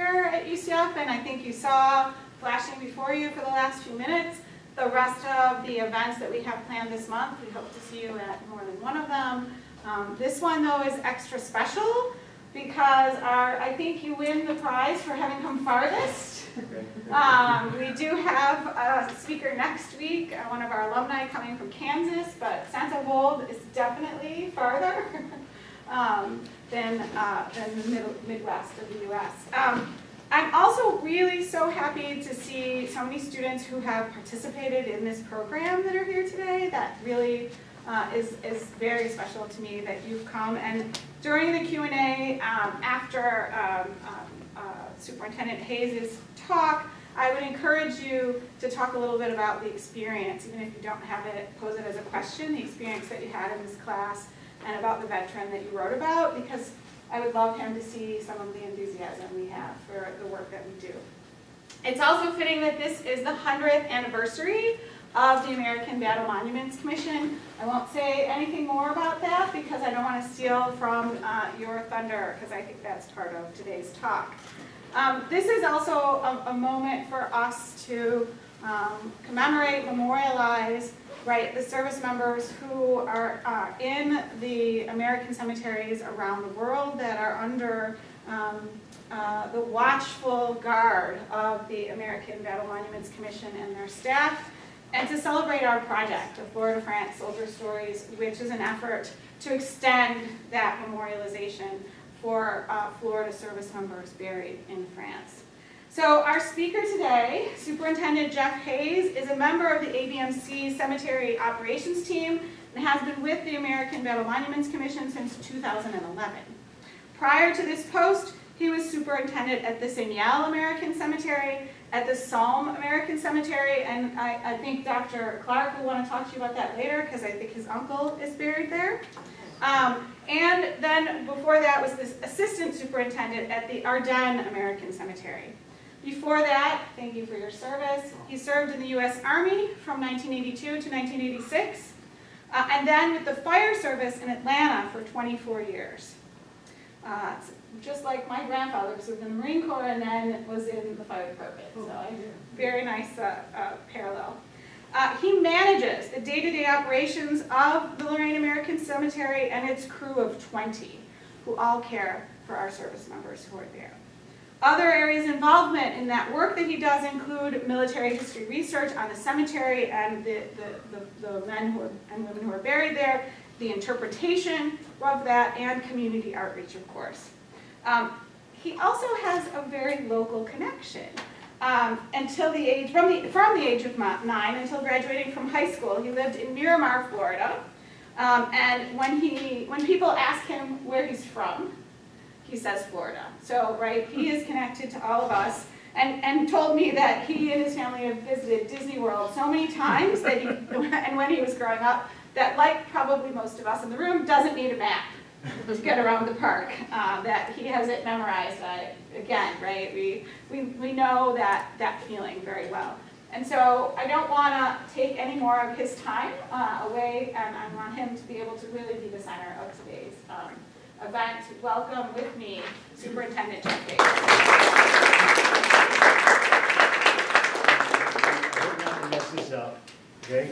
here at UCF, and I think you saw flashing before you for the last few minutes the rest of the events that we have planned this month. We hope to see you at more than one of them. This one, though, is extra special because I think you win the prize for having come farthest. We do have a speaker next week, one of our alumni coming from Kansas, but Sense of Old is definitely farther than the Midwest of the U.S. I'm also really so happy to see so many students who have participated in this program that are here today. That really is very special to me that you've come. And during the Q&A after Superintendent Hayes' talk, I would encourage you to talk a little bit about the experience, even if you don't have it, pose it as a question, the experience that you had in this class and about the veteran that you wrote about, because I would love him to see some of the enthusiasm we have for the work that we do. It's also fitting that this is the 100th anniversary of the American Battle Monuments Commission. I won't say anything more about that because I don't want to steal from your thunder, because I think that's part of today's talk. This is also a moment for us to commemorate, memorialize, the service members who are in the American cemeteries around the world that are under the watchful guard of the American Battle Monuments Commission and their staff, and to celebrate our project of Florida France Soldier Stories, which is an effort to extend that memorialization for Florida service members buried in France. So our speaker today, Superintendent Jeff Hayes, is a member of the ABMC Cemetery Operations Team and has been with the American Battle Monuments Commission since 2011. Prior to this post, he was superintendent at the Seignel American Cemetery, at the Salm American Cemetery, and I think Dr. Clark will want to talk to you about that later because I think his uncle is buried there. And then before that was this assistant superintendent at the Ardennes American Cemetery. Before that, thank you for your service, he served in the U.S. Army from 1982 to 1986, and then with the fire service in Atlanta for 24 years. Just like my grandfather served in the Marine Corps and then was in the fire department, so very nice parallel. He manages the day-to-day operations of the Lorraine American Cemetery and its crew of 20, who all care for our service members who are there. Other areas of involvement in that work that he does include military history research on the cemetery and the men and women who are buried there, the interpretation of that, and community outreach, of course. He also has a very local connection. Until the age, from the age of 9 until graduating from high school, he lived in Miramar, Florida. And when people ask him where he's from, he says Florida. So, he is connected to all of us, and told me that he and his family have visited Disney World so many times that and when he was growing up, that like probably most of us in the room, doesn't need a map to get around the park. That he has it memorized. Again, we know that feeling very well. And so I don't want to take any more of his time away, and I want him to be able to really be the center of today's event. Welcome with me, Superintendent Jeff Hayes. I hope not to mess this up, okay?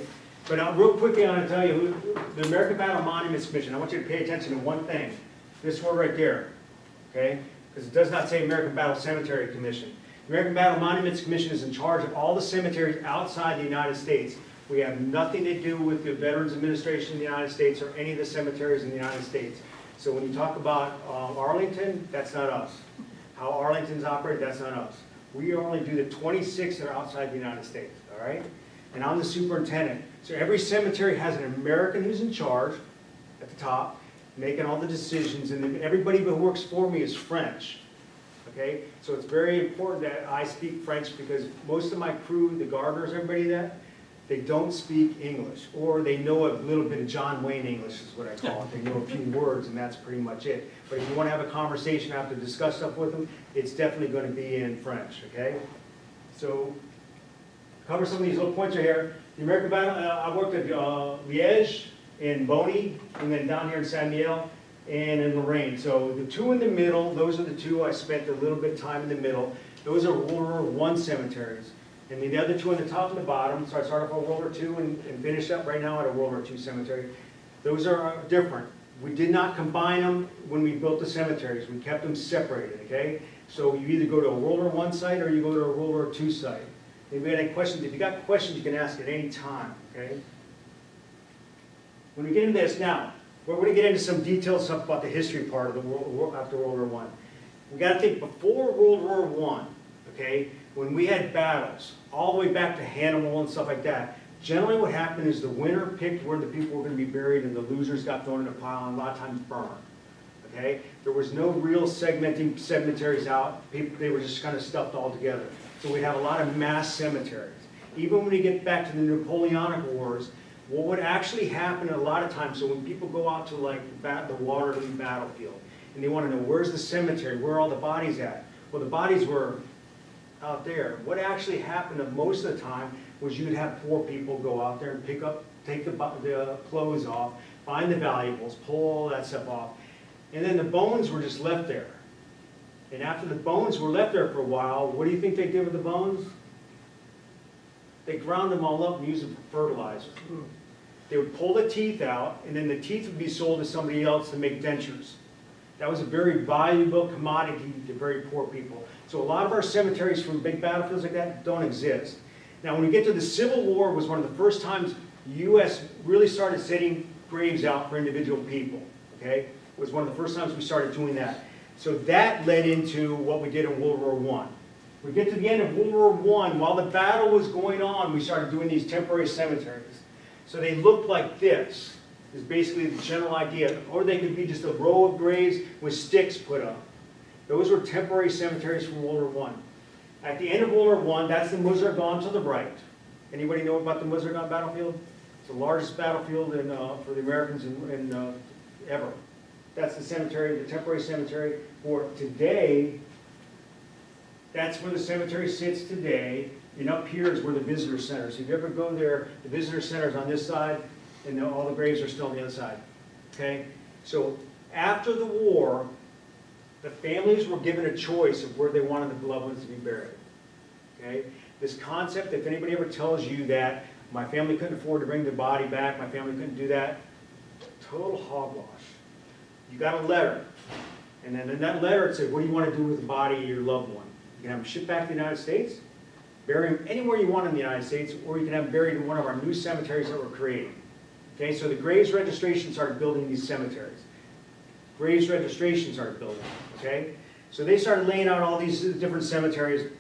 But real quickly, I want to tell you, the American Battle Monuments Commission, I want you to pay attention to one thing. This word right there, okay? Because it does not say American Battle Cemetery Commission. The American Battle Monuments Commission is in charge of all the cemeteries outside the United States. We have nothing to do with the Veterans Administration in the United States or any of the cemeteries in the United States. So when you talk about Arlington, that's not us. How Arlington's operated, that's not us. We only do the 26 that are outside the United States, all right? And I'm the superintendent. So every cemetery has an American who's in charge at the top, making all the decisions, and then everybody who works for me is French, okay? So it's very important that I speak French because most of my crew, the gardeners, everybody they don't speak English, or they know a little bit of John Wayne English is what I call it. They know a few words, and that's pretty much it. But if you want to have a conversation, have to discuss stuff with them, it's definitely going to be in French, okay? So, cover some of these little points right here. The American Battle, I worked at Liège, in Boney, and then down here in Saint-Miel. and in Lorraine. So the two in the middle, those are the two I spent a little bit of time in the middle. Those are World War I cemeteries. And the other two on the top and the bottom, so I started off with World War II and finish up right now at a World War II cemetery. Those are different. We did not combine them when we built the cemeteries. We kept them separated, okay? So you either go to a World War I site or you go to a World War II site. If you have any questions, if you got questions, you can ask at any time, okay? When we get into this now, we're going to get into some detailed stuff about the history part of the world after World War I. We got to think before World War I, okay, when we had battles, all the way back to Hannibal and stuff like that, generally what happened is the winner picked where the people were going to be buried and the losers got thrown in a pile and a lot of times burned. Okay? There was no real segmenting cemeteries out. People, they were just kind of stuffed all together. So we'd have a lot of mass cemeteries. Even when we get back to the Napoleonic Wars, what would actually happen a lot of times, so when people go out to like the Waterloo battlefield and they want to know where's the cemetery, where are all the bodies at? Well, the bodies were out there. What actually happened most of the time was you'd have poor people go out there and take the clothes off, find the valuables, pull all that stuff off, and then the bones were just left there. And after the bones were left there for a while, what do you think they did with the bones? They ground them all up and used them for fertilizer. They would pull the teeth out, and then the teeth would be sold to somebody else to make dentures. That was a very valuable commodity to very poor people. So a lot of our cemeteries from big battlefields like that don't exist. Now when we get to the Civil War, was one of the first times the U.S. really started setting graves out for individual people. Okay? It was one of the first times we started doing that. So that led into what we did in World War I. We get to the end of World War I, while the battle was going on, we started doing these temporary cemeteries. So they looked like this, is basically the general idea. Or they could be just a row of graves with sticks put up. Those were temporary cemeteries from World War I. At the end of World War I, that's the Musaragon to the right. Anybody know about the Musaragon battlefield? It's the largest battlefield for the Americans ever. That's the cemetery, the temporary cemetery for today. That's where the cemetery sits today, and up here is where the visitor center is. If you ever go there, the visitor center is on this side, and all the graves are still on the other side. Okay? So after the war, the families were given a choice of where they wanted the loved ones to be buried. Okay? This concept, if anybody ever tells you that my family couldn't afford to bring the body back, my family couldn't do that, total hogwash. You got a letter, and then in that letter it said, what do you want to do with the body of your loved one? You can have them shipped back to the United States, bury them anywhere you want in the United States, or you can have them buried in one of our new cemeteries that we're creating. Okay, so the Graves Registration started building these cemeteries. Graves Registration started building, okay? So they started laying out all these different cemeteries.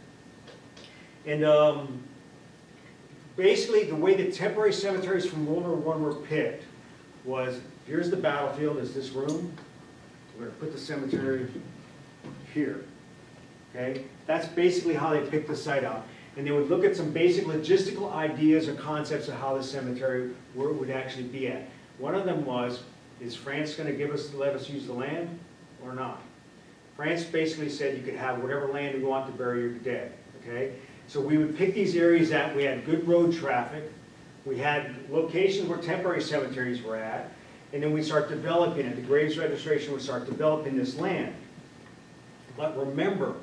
And basically the way the temporary cemeteries from World War I were picked was, here's the battlefield, is this room. We're going to put the cemetery here. Okay? That's basically how they picked the site out. And they would look at some basic logistical ideas or concepts of how the cemetery where it would actually be at. One of them was, is France going to let us use the land or not? France basically said you could have whatever land you want to bury your dead. Okay? So we would pick these areas that we had good road traffic, we had locations where temporary cemeteries were at, and then we start developing it. The Graves Registration would start developing this land. But remember,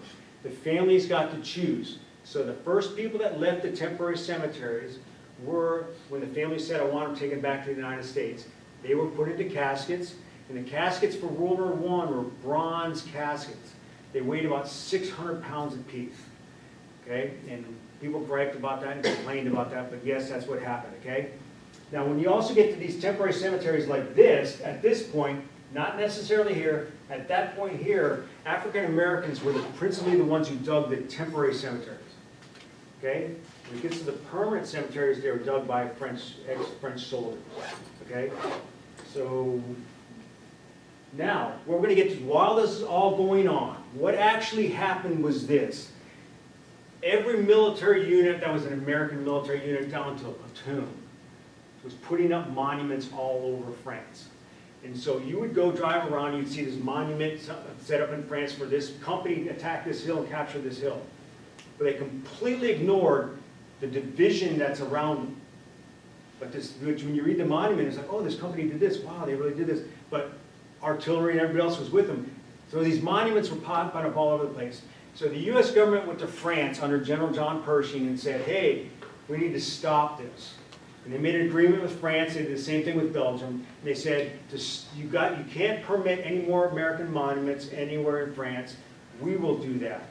the families got to choose. So the first people that left the temporary cemeteries were, when the family said, I want them taken back to the United States, they were put into caskets, and the caskets for World War I were bronze caskets. They weighed about 600 pounds apiece. Okay? And people griped about that and complained about that, but yes, that's what happened, okay? Now, when you also get to these temporary cemeteries like this, at this point, not necessarily here, at that point here, African Americans were principally the ones who dug the temporary cemeteries. Okay? When it gets to the permanent cemeteries, they were dug by ex-French soldiers. Okay? So, now, what we're going to get to, while this is all going on, what actually happened was this. Every military unit that was an American military unit down to a platoon was putting up monuments all over France. And so you would go drive around, you'd see this monument set up in France for this company attacked this hill and captured this hill. But they completely ignored the division that's around them. But when you read the monument, it's like, oh, this company did this. Wow, they really did this. But artillery and everybody else was with them. So these monuments were popping up all over the place. So the U.S. government went to France under General John Pershing and said, hey, we need to stop this. And they made an agreement with France. They did the same thing with Belgium. They said, you can't permit any more American monuments anywhere in France. We will do that.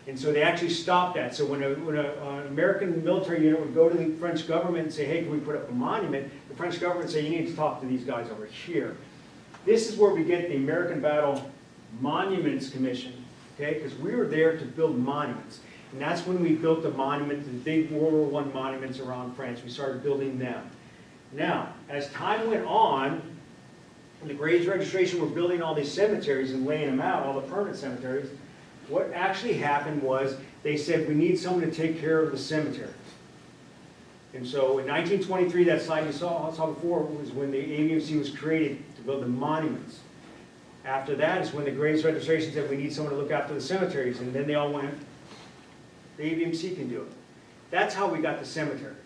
And so they actually stopped that. So when an American military unit would go to the French government and say, hey, can we put up a monument? The French government would say, you need to talk to these guys over here. This is where we get the American Battle Monuments Commission, okay? Because we were there to build monuments. And that's when we built the monument, the big World War I monuments around France. We started building them. Now, as time went on, and the Graves Registration were building all these cemeteries and laying them out, all the permanent cemeteries, what actually happened was they said, we need someone to take care of the cemeteries. And so in 1923, that slide you saw before was when the ABMC was created to build the monuments. After that is when the Graves Registration said, we need someone to look after the cemeteries. And then they all went, the ABMC can do it. That's how we got the cemeteries.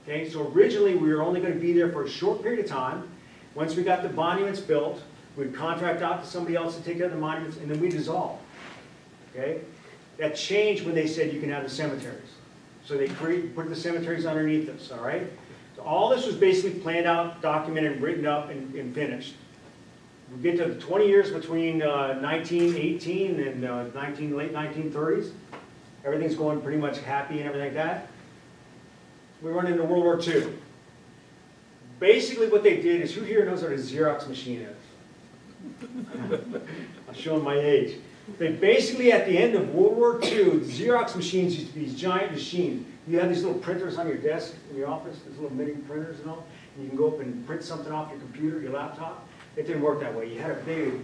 Okay, so originally we were only going to be there for a short period of time. Once we got the monuments built, we'd contract out to somebody else to take care of the monuments, and then we dissolved. Okay? That changed when they said you can have the cemeteries. So they put the cemeteries underneath us, all right? So all this was basically planned out, documented, written up, and finished. We get to the 20 years between 1918 and late 1930s. Everything's going pretty much happy and everything like that. We run into World War II. Basically what they did is, who here knows what a Xerox machine is? I'm showing my age. They basically, at the end of World War II, Xerox machines used to be these giant machines. You have these little printers on your desk in your office, these little mini printers and all, and you can go up and print something off your computer, your laptop. It didn't work that way. You had a big,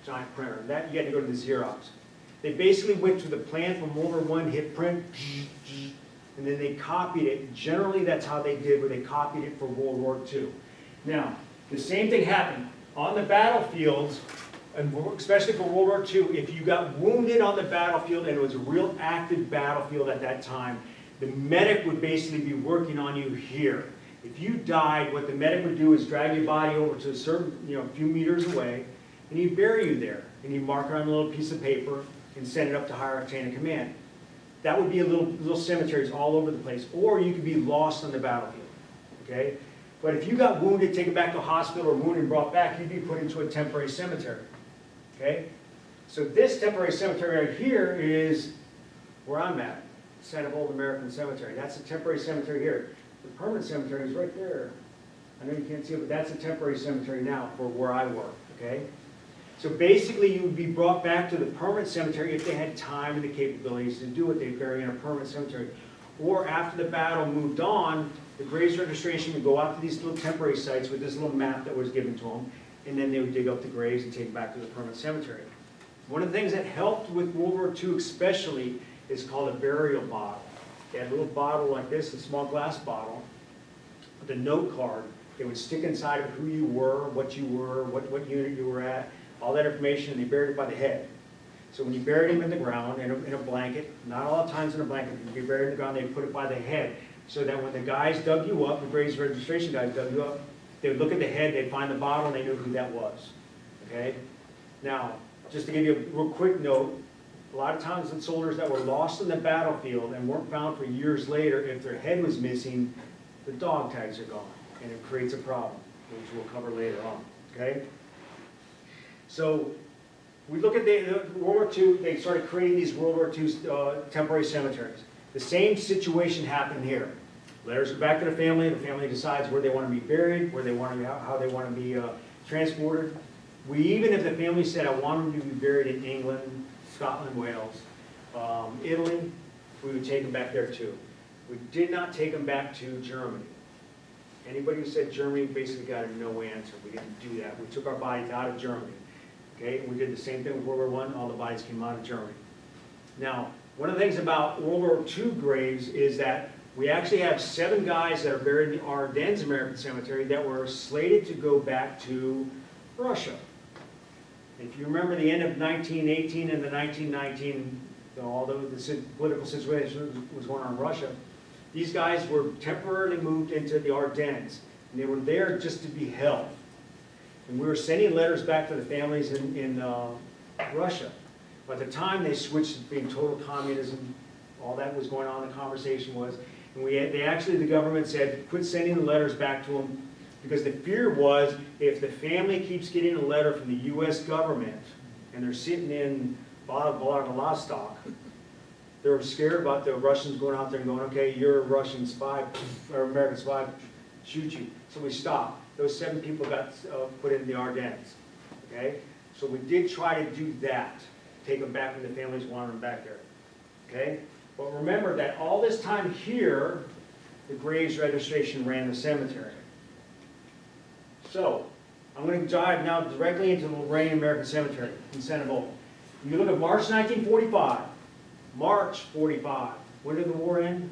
giant printer. That you had to go to the Xerox. They basically went to the plan from World War I, hit print, and then they copied it. Generally, that's how they did, where they copied it for World War II. Now, the same thing happened on the battlefields, and especially for World War II. If you got wounded on the battlefield, and it was a real active battlefield at that time, the medic would basically be working on you here. If you died, what the medic would do is drag your body over to a certain, few meters away, and he'd bury you there. And he'd mark it on a little piece of paper and send it up to higher chain of command. That would be little cemeteries all over the place. Or you could be lost on the battlefield, okay? But if you got wounded, taken back to a hospital, or wounded and brought back, you'd be put into a temporary cemetery, okay? So this temporary cemetery right here is where I'm at, Site of Old American Cemetery. That's a temporary cemetery here. The permanent cemetery is right there. I know you can't see it, but that's a temporary cemetery now for where I work, okay? So basically you would be brought back to the permanent cemetery if they had time and the capabilities to do it. They'd bury in a permanent cemetery. Or after the battle moved on, the Graves Registration would go out to these little temporary sites with this little map that was given to them, and then they would dig up the graves and take it back to the permanent cemetery. One of the things that helped with World War II especially is called a burial bottle. They had a little bottle like this, a small glass bottle, with a note card. They would stick inside of who you were, what unit you were at, all that information, and they buried it by the head. So when you buried him in the ground, in a blanket, not all the times in a blanket, if you buried in the ground, they put it by the head. So that when the guys dug you up, the Graves Registration guys dug you up, they would look at the head, they'd find the bottle, and they knew who that was. Okay? Now, just to give you a real quick note, a lot of times the soldiers that were lost in the battlefield and weren't found for years later, if their head was missing, the dog tags are gone, and it creates a problem, which we'll cover later on. Okay? So we look at the World War II, they started creating these World War II temporary cemeteries. The same situation happened here. Letters go back to the family decides where they want to be buried, where they want to be, how they want to be transported. Even if the family said, I want them to be buried in England, Scotland, Wales, Italy, we would take them back there too. We did not take them back to Germany. Anybody who said Germany basically got a no answer. We didn't do that. We took our bodies out of Germany. Okay, and we did the same thing with World War I. All the bodies came out of Germany. Now, one of the things about World War II graves is that we actually have 7 guys that are buried in the Ardennes American Cemetery that were slated to go back to Russia. If you remember the end of 1918 and the 1919, although the political situation was going on in Russia, these guys were temporarily moved into the Ardennes, and they were there just to be held. And we were sending letters back to the families in Russia. By the time they switched to being total communism, all that was going on, the conversation was, and the government said, quit sending the letters back to them, because the fear was, if the family keeps getting a letter from the U.S. government, and they're sitting in Vladivostok, they were scared about the Russians going out there and going, okay, you're a Russian spy, or American spy, shoot you. So we stopped. Those 7 people got put in the Ardennes, okay? So we did try to do that, take them back when the families wanted them back there, okay? But remember that all this time here, the graves registration ran the cemetery. So, I'm going to dive now directly into the Lorraine American Cemetery in Sentinel. You look at March 1945, March 45. When did the war end?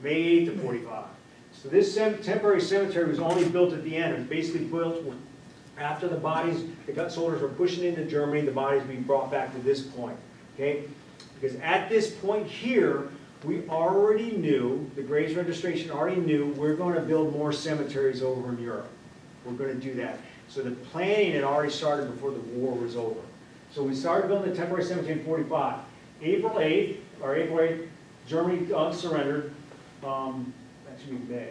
May 8th of 45. So this temporary cemetery was only built at the end. It was basically built after the bodies, the gut soldiers were pushing into Germany, the bodies being brought back to this point. Okay? Because at this point here, we already knew, the graves registration already knew, we're going to build more cemeteries over in Europe. We're going to do that. So the planning had already started before the war was over. So we started building the temporary cemetery in 45. April 8th, Germany surrendered. That should be May.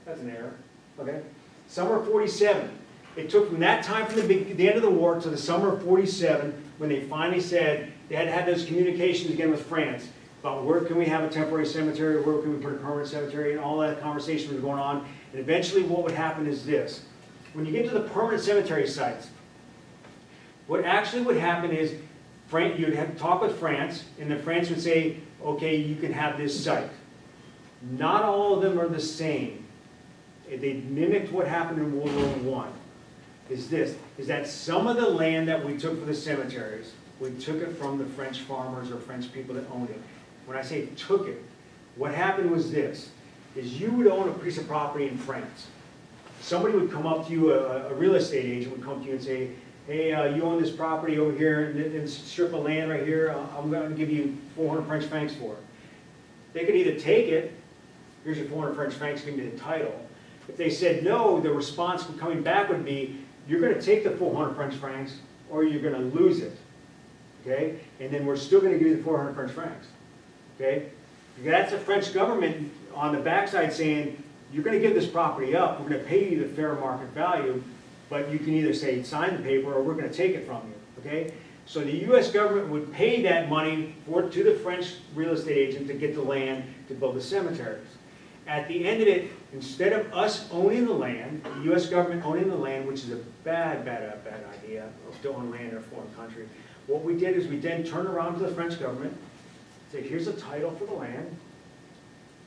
That's an error. Okay. Summer 47. It took from that time, from the end of the war to the summer of 47, when they finally said they had to have those communications again with France about where can we have a temporary cemetery, where can we put a permanent cemetery, and all that conversation was going on. And eventually what would happen is this. When you get to the permanent cemetery sites, what actually would happen is you'd have to talk with France, and then France would say, okay, you can have this site. Not all of them are the same. They mimicked what happened in World War I. Is that some of the land that we took for the cemeteries, we took it from the French farmers or French people that owned it. When I say took it, what happened was this, is you would own a piece of property in France. Somebody would come up to you, a real estate agent would come to you and say, hey, you own this property over here, and this strip of land right here, I'm going to give you 400 French francs for it. They could either take it, here's your 400 French francs, give me the title. If they said no, the response coming back would be, you're going to take the 400 French francs, or you're going to lose it. Okay? And then we're still going to give you the 400 French francs. Okay? That's the French government on the backside saying, you're going to give this property up, we're going to pay you the fair market value, but you can either say sign the paper or we're going to take it from you. Okay? So the U.S. government would pay that money to the French real estate agent to get the land to build the cemeteries. At the end of it, instead of us owning the land, the U.S. government owning the land, which is a bad idea, to own land in a foreign country, what we did is we then turned around to the French government, say, here's a title for the land,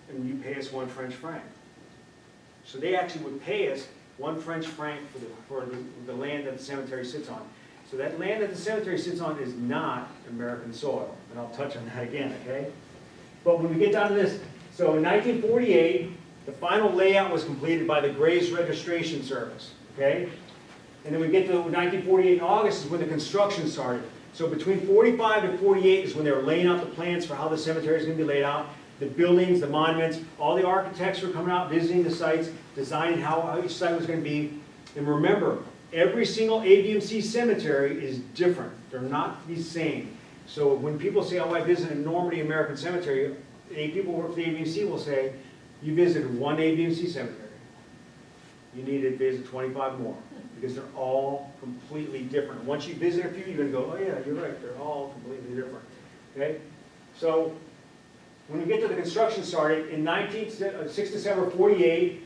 and you pay us 1 French franc. So they actually would pay us 1 French franc for the land that the cemetery sits on. So that land that the cemetery sits on is not American soil, and I'll touch on that again, okay? But when we get down to this, so in 1948, the final layout was completed by the Graves Registration Service, okay? And then we get to 1948 in August is when the construction started. So between 45 and 48 is when they were laying out the plans for how the cemetery is going to be laid out. The buildings, the monuments, all the architects were coming out, visiting the sites, designing how each site was going to be. And remember, every single ABMC cemetery is different. They're not the same. So when people say, oh, I visited Normandy American Cemetery, people who work for the ABMC will say, you visited 1 ABMC cemetery. You need to visit 25 more, because they're all completely different. Once you visit a few, you're going to go, oh yeah, you're right, they're all completely different. Okay? So when we get to the construction started, in 6 December 48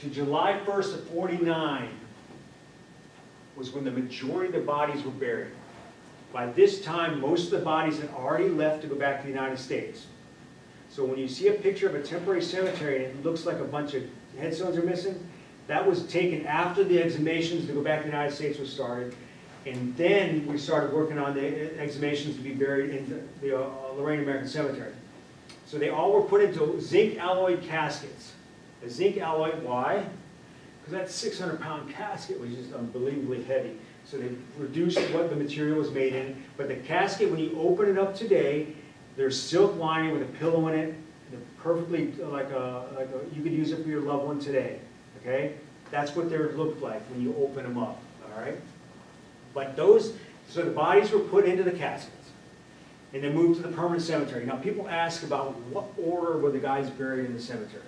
to July 1st of 49 was when the majority of the bodies were buried. By this time, most of the bodies had already left to go back to the United States. So when you see a picture of a temporary cemetery and it looks like a bunch of headstones are missing, that was taken after the exhumations to go back to the United States was started. And then we started working on the exhumations to be buried in the Lorraine American Cemetery. So they all were put into zinc alloy caskets. A zinc alloy, why? Because that 600-pound casket was just unbelievably heavy. So they reduced what the material was made in. But the casket, when you open it up today, there's silk lining with a pillow in it. They're perfectly you could use it for your loved one today. Okay? That's what they would look like when you open them up, all right? But those, so the bodies were put into the caskets and then moved to the permanent cemetery. Now people ask about what order were the guys buried in the cemetery.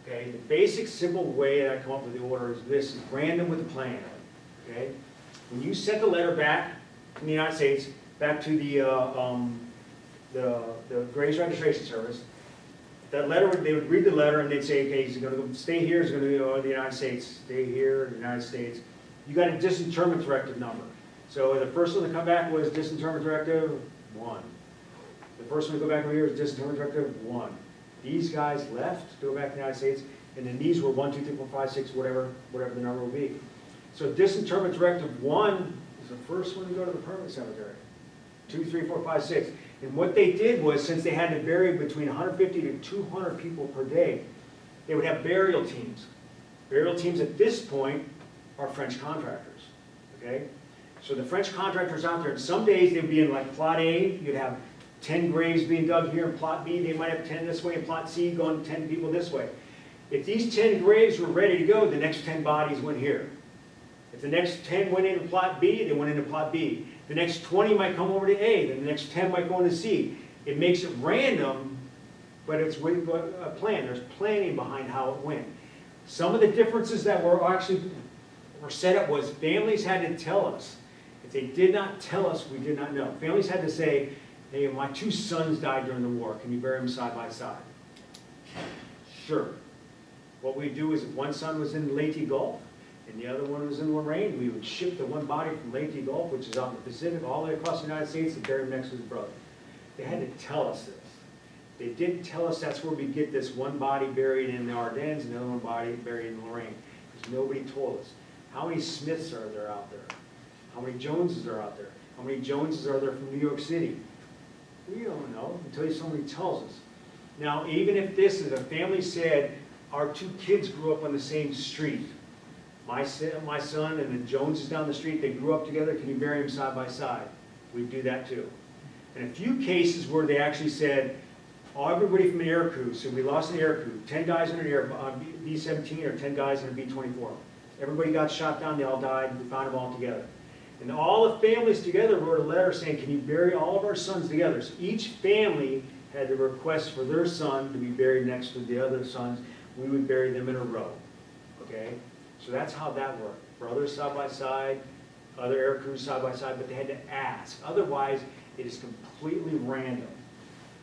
Okay, the basic simple way that I come up with the order is this, is random with a plan, okay? When you sent the letter back from the United States, back to the Graves Registration Service, that letter, they would read the letter and they'd say, okay, he's going to go stay here, he's going to go to the United States, stay here, the United States. You got a disinterment directive number. So the first one to come back was disinterment directive 1. The first one to go back over here was disinterment directive 1. These guys left to go back to the United States, and then these were 1, 2, 3, 4, 5, 6, whatever the number will be. So disinterment directive 1 is the first one to go to the permanent cemetery. 2, 3, 4, 5, 6. And what they did was, since they had to bury between 150 to 200 people per day, they would have burial teams. Burial teams at this point are French contractors, okay? So the French contractors out there, and some days they'd be in like plot A, you'd have 10 graves being dug here in plot B, they might have 10 this way, in plot C going 10 people this way. If these 10 graves were ready to go, the next 10 bodies went here. If the next 10 went into plot B, they went into plot B. The next 20 might come over to A, then the next 10 might go into C. It makes it random, but it's with a plan. There's planning behind how it went. Some of the differences that were set up was families had to tell us. If they did not tell us, we did not know. Families had to say, hey, my 2 sons died during the war. Can you bury them side by side? Sure. What we do is if one son was in Leyte Gulf and the other one was in Lorraine, we would ship the one body from Leyte Gulf, which is out in the Pacific, all the way across the United States and bury him next to his brother. They had to tell us this. They didn't tell us that's where we get this one body buried in the Ardennes and the other one body buried in Lorraine, because nobody told us. How many Smiths are there out there? How many Joneses are out there? How many Joneses are there from New York City? We don't know until somebody tells us. Now, even if this is a family said, our 2 kids grew up on the same street. My son and the Joneses down the street, they grew up together, can you bury them side by side? We'd do that too. And a few cases where they actually said, everybody from an air crew, so we lost an air crew, 10 guys in an B-17 or 10 guys in a B-24. Everybody got shot down, they all died, we found them all together. And all the families together wrote a letter saying, can you bury all of our sons together? So each family had to request for their son to be buried next to the other sons. We would bury them in a row, okay? So that's how that worked. Brothers side by side, other air crews side by side, but they had to ask. Otherwise, it is completely random.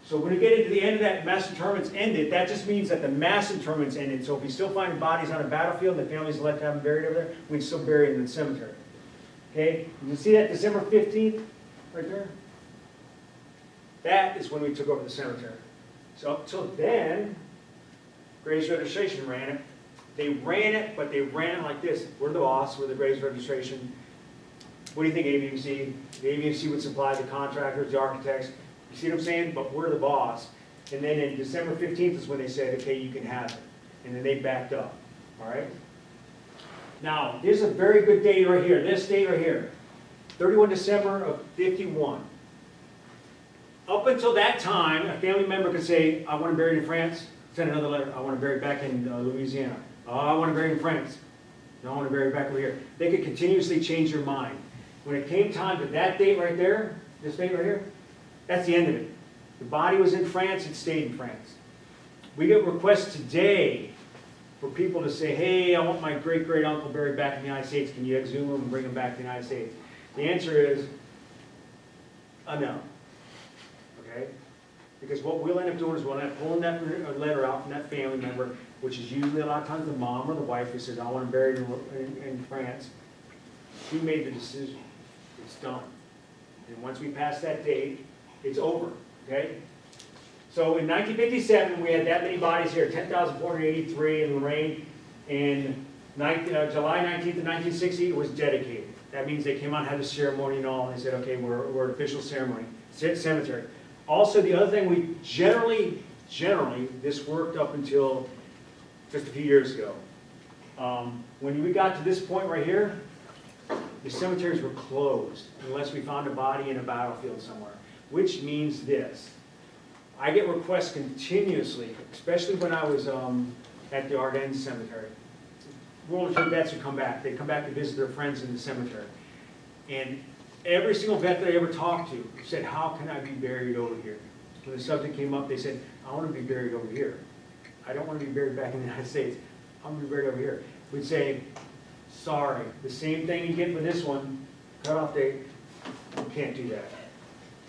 So when you get into the end of that mass interments ended, that just means that the mass interments ended. So if we still find bodies on a battlefield and the families elect to have them buried over there, we can still bury them in the cemetery. Okay, you can see that December 15th right there? That is when we took over the cemetery. So up till then, Graves Registration ran it. They ran it, but they ran it like this. We're the boss, we're the Graves Registration. What do you think, ABMC? The ABMC would supply the contractors, the architects. You see what I'm saying? But we're the boss. And then in December 15th is when they said, okay, you can have it. And then they backed up, all right? Now, there's a very good date right here, this date right here, 31 December of 51. Up until that time, a family member could say, I want to bury it in France, send another letter, I want to bury it back in Louisiana. Oh, I want to bury it in France. No, I want to bury it back over here. They could continuously change their mind. When it came time to that date right there, this date right here, that's the end of it. The body was in France, it stayed in France. We get requests today for people to say, hey, I want my great-great-uncle buried back in the United States. Can you exhume him and bring him back to the United States? The answer is, no. Okay? Because what we'll end up doing is we'll end up pulling that letter out from that family member, which is usually a lot of times the mom or the wife who says, I want him buried in France. She made the decision. It's done. And once we pass that date, it's over. Okay? So in 1957, we had that many bodies here, 10,483 in Lorraine. And July 19th of 1960, it was dedicated. That means they came out and had a ceremony and all, and they said, okay, we're an official ceremony, cemetery. Also, the other thing, we generally, this worked up until just a few years ago. When we got to this point right here, the cemeteries were closed unless we found a body in a battlefield somewhere, which means this. I get requests continuously, especially when I was at the Ardennes Cemetery. World War II vets would come back. They'd come back to visit their friends in the cemetery. And every single vet that I ever talked to said, how can I be buried over here? When the subject came up, they said, I want to be buried over here. I don't want to be buried back in the United States. I want to be buried over here. We'd say, sorry, the same thing you get for this one, cutoff date, we can't do that.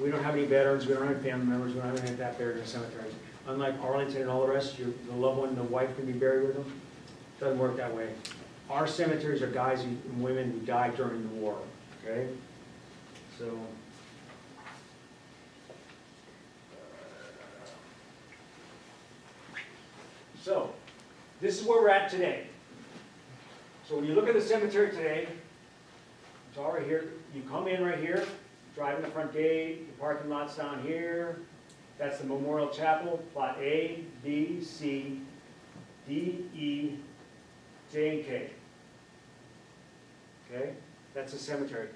We don't have any veterans, we don't have any family members, we don't have any of that buried in the cemeteries. Unlike Arlington and all the rest, the loved one, the wife can be buried with them. Doesn't work that way. Our cemeteries are guys and women who died during the war, okay? So, this is where we're at today. So when you look at the cemetery today, it's all right here. You come in right here, drive in the front gate, the parking lot's down here. That's the Memorial Chapel, plot A, B, C, D, E, J, and K. Okay? That's the cemetery.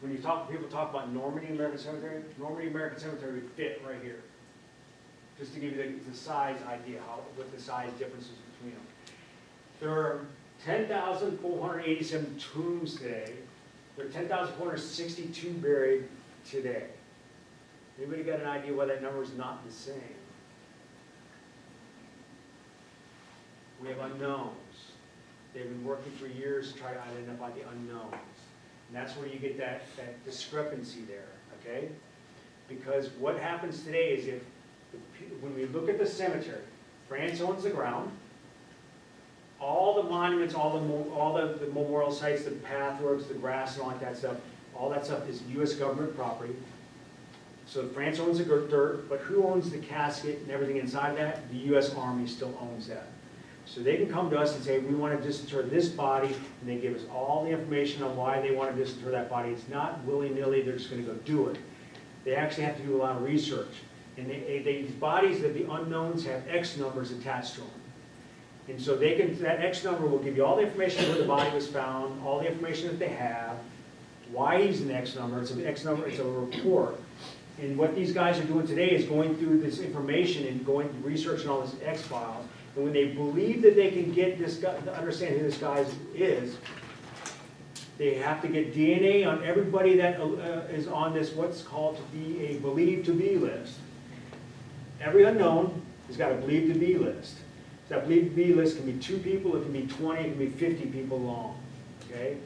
When people talk about Normandy American Cemetery, Normandy American Cemetery would fit right here. Just to give you the size idea, what the size differences between them. There are 10,487 tombs today. There are 10,462 buried today. Anybody got an idea why that number is not the same? We have unknowns. They've been working for years to try to identify the unknowns. And that's where you get that discrepancy there, okay? Because what happens today is when we look at the cemetery, France owns the ground, all the monuments, all the memorial sites, the pathworks, the grass and all that stuff is U.S. government property. So France owns the dirt, but who owns the casket and everything inside that? The U.S. Army still owns that. So they can come to us and say, we want to disinter this body, and they give us all the information on why they want to disinter that body. It's not willy-nilly, they're just going to go do it. They actually have to do a lot of research. And these bodies, that the unknowns, have X numbers attached to them. And so that X number will give you all the information where the body was found, all the information that they have, why he's an X number. It's an X number, it's a report. And what these guys are doing today is going through this information and going through research and all this X files. And when they believe that they can get this guy, to understand who this guy is, they have to get DNA on everybody that is on this, what's called to be a believed to be list. Every unknown has got a believed to be list. So that believed to be list can be 2 people, it can be 20, it can be 50 people long. Okay?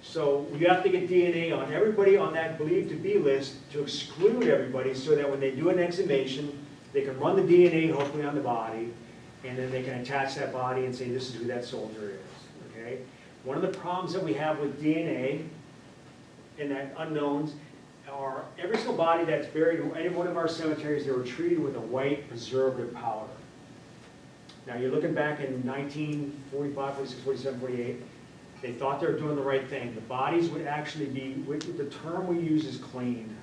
So you have to get DNA on everybody on that believed to be list to exclude everybody so that when they do an exhumation, they can run the DNA hopefully on the body, and then they can attach that body and say this is who that soldier is. Okay? One of the problems that we have with DNA and that unknowns are every single body that's buried in any one of our cemeteries, they were treated with a white preservative powder. Now you're looking back in 1945, 46, 47, 48, they thought they were doing the right thing. The bodies would actually be, the term we use is cleaned.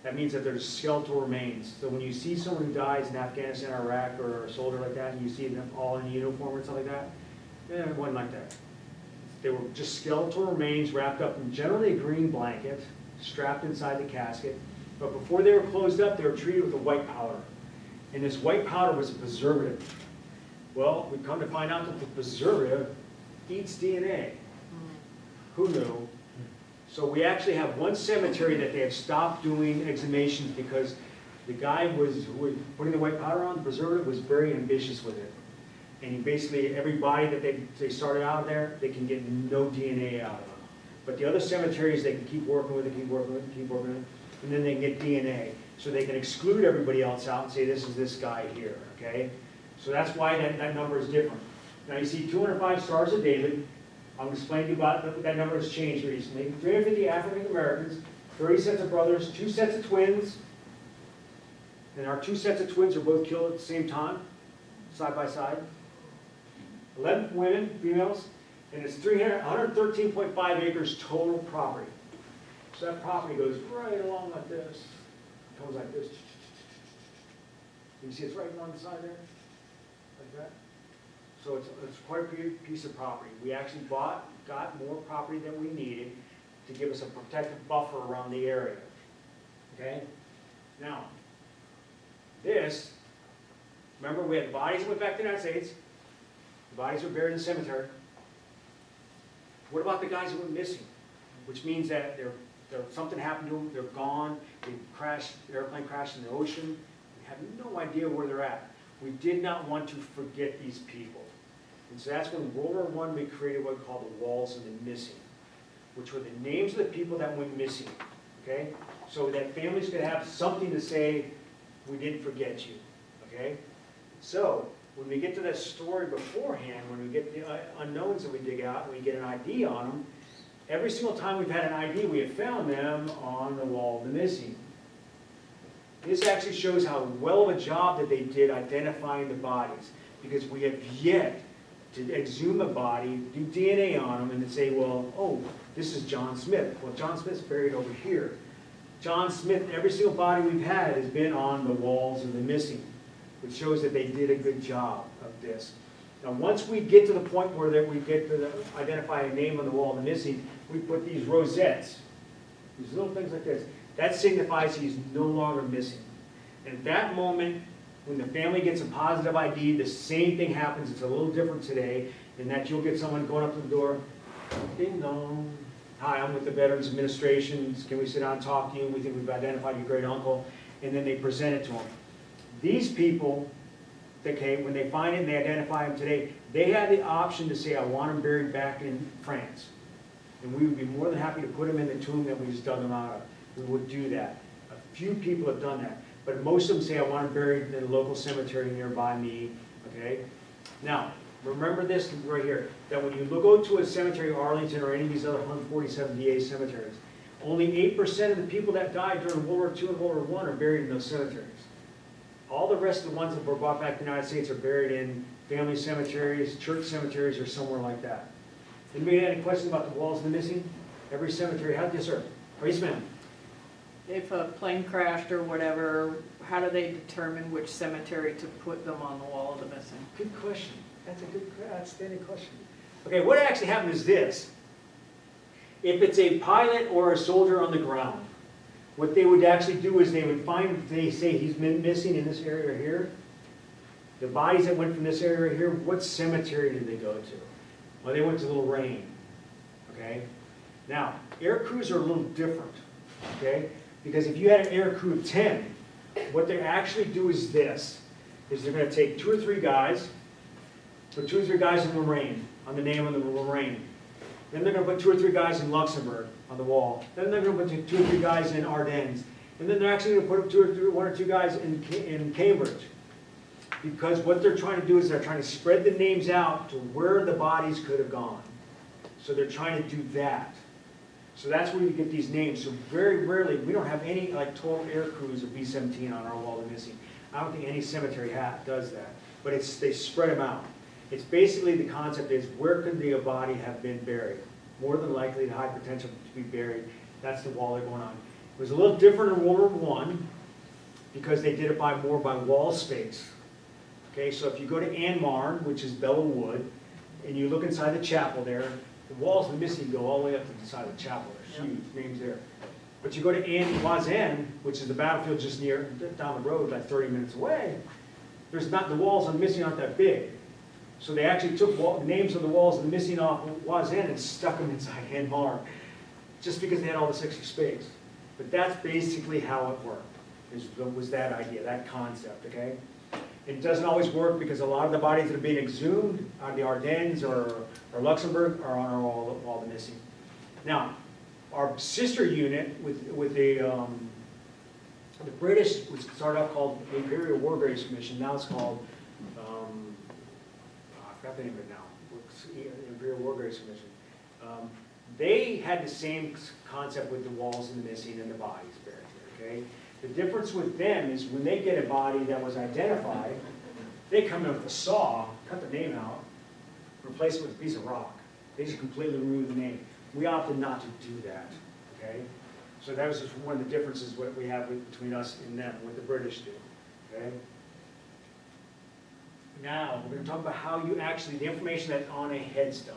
That means that there's skeletal remains. So when you see someone who dies in Afghanistan or Iraq or a soldier like that, and you see them all in uniform and stuff like that, it wasn't like that. They were just skeletal remains wrapped up in generally a green blanket, strapped inside the casket. But before they were closed up, they were treated with a white powder. And this white powder was a preservative. Well, we come to find out that the preservative eats DNA. Who knew? So we actually have one cemetery that they have stopped doing exhumations because the guy who was putting the white powder on, the preservative, was very ambitious with it. And he basically, every body that they started out there, they can get no DNA out of them. But the other cemeteries, they can keep working with it, keep working with it, keep working with it, and then they can get DNA. So they can exclude everybody else out and say, this is this guy here, okay? So that's why that number is different. Now you see 205 Stars of David. I'm explaining to you about that number has changed recently. 350 African Americans, 30 sets of brothers, 2 sets of twins. And our 2 sets of twins are both killed at the same time, side by side. 11 women, females, and it's 113.5 acres total property. So that property goes right along like this. It comes like this. You can see it's right along the side there, like that. So it's quite a piece of property. We actually got more property than we needed to give us a protective buffer around the area. Okay? Now, this, remember we had the bodies that went back to the United States. The bodies were buried in the cemetery. What about the guys that went missing? Which means that something happened to them, they're gone, they crashed, the airplane crashed in the ocean, we have no idea where they're at. We did not want to forget these people. And so that's when World War I, we created what we call the Walls of the Missing, which were the names of the people that went missing, okay? So that families could have something to say, we didn't forget you, okay? So, when we get to that story beforehand, when we get the unknowns that we dig out, and we get an ID on them, every single time we've had an ID, we have found them on the Wall of the Missing. This actually shows how well of a job that they did identifying the bodies, because we have yet to exhume a body, do DNA on them, and then say, well, oh, this is John Smith. Well, John Smith's buried over here. John Smith, every single body we've had has been on the Walls of the Missing, which shows that they did a good job of this. Now, once we get to the point where we get to identify a name on the Wall of the Missing, we put these rosettes, these little things like this. That signifies he's no longer missing. And at that moment, when the family gets a positive ID, the same thing happens. It's a little different today, in that you'll get someone going up to the door, ding dong. Hi, I'm with the Veterans Administration. Can we sit down and talk to you? We think we've identified your great uncle. And then they present it to them. These people, okay, when they find it and they identify him today, they have the option to say, I want him buried back in France. And we would be more than happy to put him in the tomb that we just dug him out of. We would do that. A few people have done that. But most of them say, I want him buried in a local cemetery nearby me, okay? Now, remember this right here, that when you go to a cemetery, Arlington, or any of these other 147 VA cemeteries, only 8% of the people that died during World War II and World War I are buried in those cemeteries. All the rest of the ones that were brought back to the United States are buried in family cemeteries, church cemeteries, or somewhere like that. Anybody have any questions about the Walls of the Missing? Every cemetery has, yes sir. Yes ma'am. If a plane crashed or whatever, how do they determine which cemetery to put them on the Wall of the Missing? Good question. That's a good, outstanding question. Okay, what actually happened is this. If it's a pilot or a soldier on the ground, what they would actually do is they would find, they say he's been missing in this area here. The bodies that went from this area here, what cemetery did they go to? Well, they went to Lorraine. Okay? Now, air crews are a little different. Okay? Because if you had an air crew of 10, what they actually do is this, is they're going to take 2 or 3 guys, put 2 or 3 guys in Lorraine, on the name of the Lorraine. Then they're going to put 2 or 3 guys in Luxembourg on the wall. Then they're going to put 2 or 3 guys in Ardennes. And then they're actually going to put 1 or 2 guys in Cambridge. Because what they're trying to do is they're trying to spread the names out to where the bodies could have gone. So they're trying to do that. So that's where you get these names. So very rarely, we don't have any like total air crews of B-17 on our Wall of the Missing. I don't think any cemetery does that. But they spread them out. It's basically the concept is where could the body have been buried? More than likely the high potential to be buried. That's the wall they're going on. It was a little different in World War I because they did it more by wall space. Okay, so if you go to Anmarn, which is Belleau Wood, and you look inside the chapel there, the Walls of the Missing go all the way up to the side of the chapel. There's huge names there. But you go to Voisin, which is the battlefield just down the road, like 30 minutes away, the Walls of the Missing aren't that big. So they actually took the names of the Walls of the Missing off Voisin and stuck them inside Anmarn, just because they had all this extra space. But that's basically how it worked, was that idea, that concept, okay? It doesn't always work because a lot of the bodies that are being exhumed on the Ardennes or Luxembourg are on our Wall of the Missing. Now, our sister unit with the British was started off called the Imperial War Graves Commission. Now it's called, I forgot the name of it now, Imperial War Graves Commission. They had the same concept with the Walls of the Missing and the bodies buried here, okay? The difference with them is when they get a body that was identified, they come in with a saw, cut the name out, replace it with a piece of rock. They just completely remove the name. We opted not to do that, okay? So that was just one of the differences what we have between us and them, what the British do, okay? Now, we're going to talk about how you actually, the information that's on a headstone,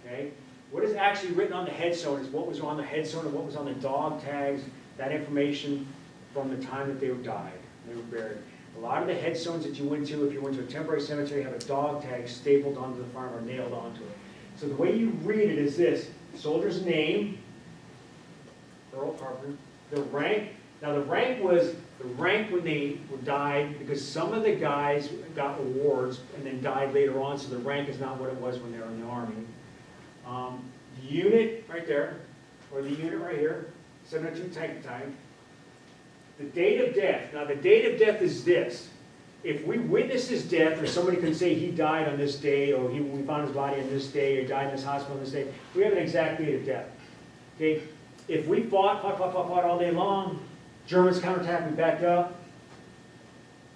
okay? What is actually written on the headstone is what was on the headstone and what was on the dog tags, that information from the time that they died, they were buried. A lot of the headstones that you went to, if you went to a temporary cemetery, have a dog tag stapled onto the farm or nailed onto it. So the way you read it is this: soldier's name, Earl Harper, the rank. Now the rank was the rank when they died, because some of the guys got awards and then died later on, so the rank is not what it was when they were in the Army. The unit right there, or the unit right here, 702 tank type. The date of death. Now the date of death is this. If we witness his death, or somebody can say he died on this day, or we found his body on this day, or died in this hospital on this day, we have an exact date of death. Okay? If we fought all day long, Germans counterattacked, we backed up,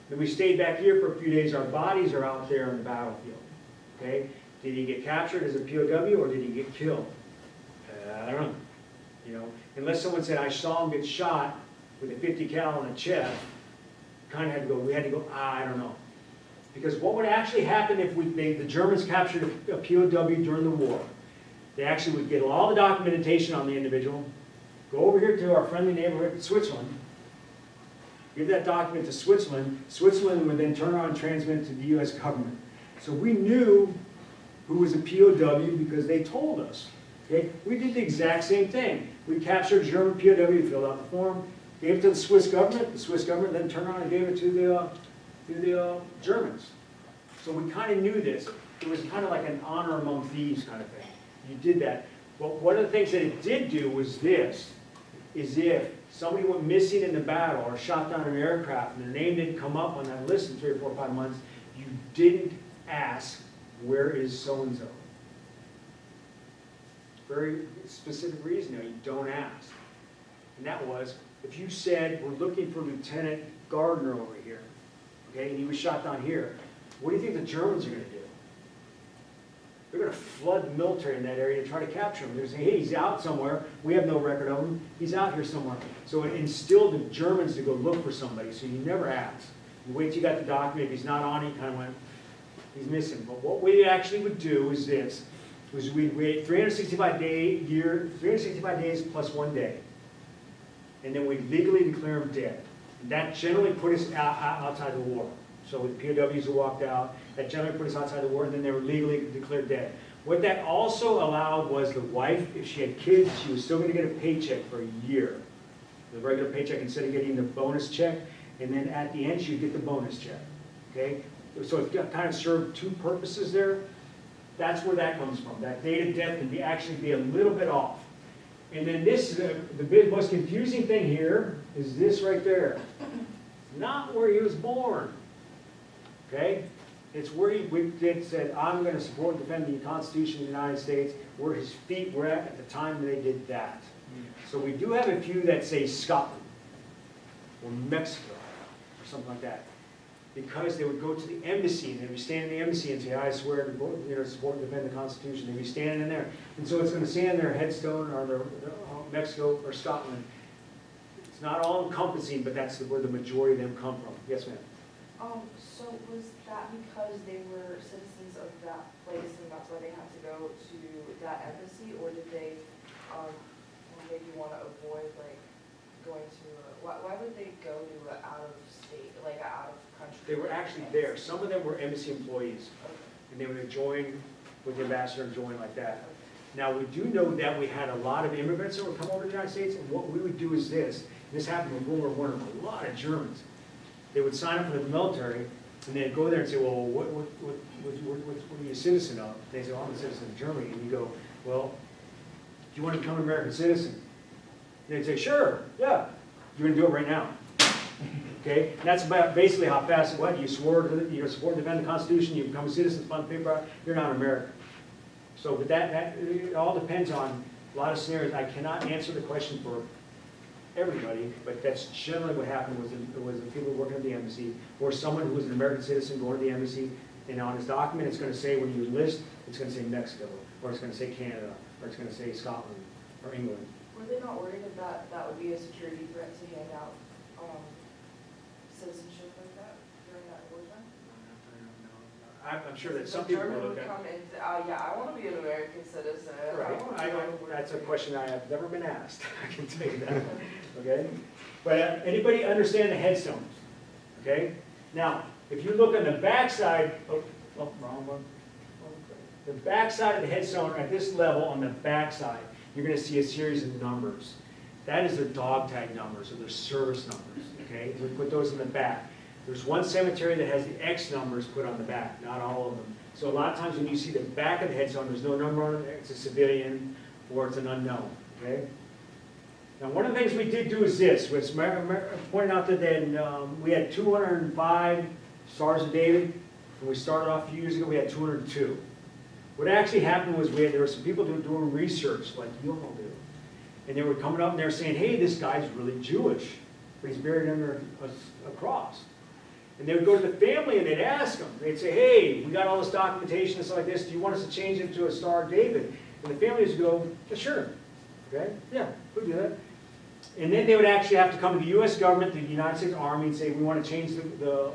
then we stayed back here for a few days, our bodies are out there on the battlefield. Okay? Did he get captured as a POW, or did he get killed? I don't know. You know, unless someone said, I saw him get shot with a 50 cal in the chest, kind of had to go, we had to go, I don't know. Because what would actually happen if the Germans captured a POW during the war? They actually would get all the documentation on the individual, go over here to our friendly neighborhood, Switzerland, give that document to Switzerland. Switzerland would then turn around and transmit it to the U.S. government. So we knew who was a POW because they told us. Okay? We did the exact same thing. We captured a German POW, filled out the form, gave it to the Swiss government. The Swiss government then turned around and gave it to the Germans. So we kind of knew this. It was kind of like an honor among thieves kind of thing. You did that. But one of the things that it did do was this, is if somebody went missing in the battle or shot down an aircraft and their name didn't come up on that list in 3 or 4 or 5 months, you didn't ask, where is so-and-so? Very specific reason, you don't ask. And that was, if you said, we're looking for Lieutenant Gardner over here, okay, and he was shot down here, what do you think the Germans are going to do? They're going to flood the military in that area and try to capture him. They're going to say, hey, he's out somewhere. We have no record of him. He's out here somewhere. So it instilled the Germans to go look for somebody, so you never ask. You wait till you got the document. If he's not on it, you kind of went, he's missing. But what we actually would do is this, was we'd wait 365 days plus 1 day. And then we'd legally declare him dead. And that generally put us outside the war. So with POWs who walked out, that generally put us outside the war, and then they were legally declared dead. What that also allowed was the wife, if she had kids, she was still going to get a paycheck for a year. The regular paycheck instead of getting the bonus check, and then at the end she'd get the bonus check. Okay? So it kind of served 2 purposes there. That's where that comes from. That date of death can actually be a little bit off. And then this, the most confusing thing here is this right there. Not where he was born. Okay? It's where he said, I'm going to support and defend the Constitution of the United States, where his feet were at the time they did that. So we do have a few that say Scotland or Mexico or something like that. Because they would go to the embassy and they would stand in the embassy and say, I swear to support and defend the Constitution. They'd be standing in there. And so it's going to say on their headstone or their Mexico or Scotland. It's not all encompassing, but that's where the majority of them come from. Yes, ma'am. So was that because they were citizens of that place and that's why they had to go to that embassy, or did they maybe want to avoid like going to? Why would they go to an out of state, like out of country? They were actually there. Some of them were embassy employees, and they would join with the ambassador and join like that. Now we do know that we had a lot of immigrants that would come over to the United States, and what we would do is this. This happened with World War I with a lot of Germans. They would sign up for the military, and they'd go there and say, well, what are you a citizen of? They say, well, I'm a citizen of Germany. And you go, well, do you want to become an American citizen? And they'd say, sure, yeah. You're going to do it right now. Okay? And that's about basically how fast it went. You swore to support and defend the Constitution, you become a citizen, fund paper out, you're not American. So but that it all depends on a lot of scenarios. I cannot answer the question for everybody, but that's generally what happened was the people working at the embassy, or someone who was an American citizen going to the embassy, and on his document it's going to say, when you enlist, it's going to say Mexico, or it's going to say Canada, or it's going to say Scotland, or England. Were they not worried that that would be a security threat to hand out citizenship like that during that war time? I'm sure that some people will look at. Come and say, yeah, I want to be an American citizen. Right. That's a question I have never been asked. I can tell you that. Okay. But anybody understand the headstones? Okay. Now, if you look on the back side, wrong one. The backside of the headstone, at this level, on the backside, you're gonna see a series of numbers. That is their dog tag numbers, or their service numbers, okay? We put those in the back. There's one cemetery that has the X numbers put on the back, not all of them. So a lot of times when you see the back of the headstone, there's no number on it, it's a civilian, or it's an unknown, okay? Now, one of the things we did do is this, was pointing out that then we had 205 Stars of David. When we started off a few years ago, we had 202. What actually happened was there were some people doing research, like you all do. And they were coming up and they were saying, hey, this guy's really Jewish, but he's buried under a cross. And they would go to the family and they'd ask them. They'd say, hey, we got all this documentation and stuff like this. Do you want us to change it to a Star of David? And the families would go, yeah, sure. Okay, yeah, we'll do that. And then they would actually have to come to the U.S. government, the United States Army, and say, we want to change the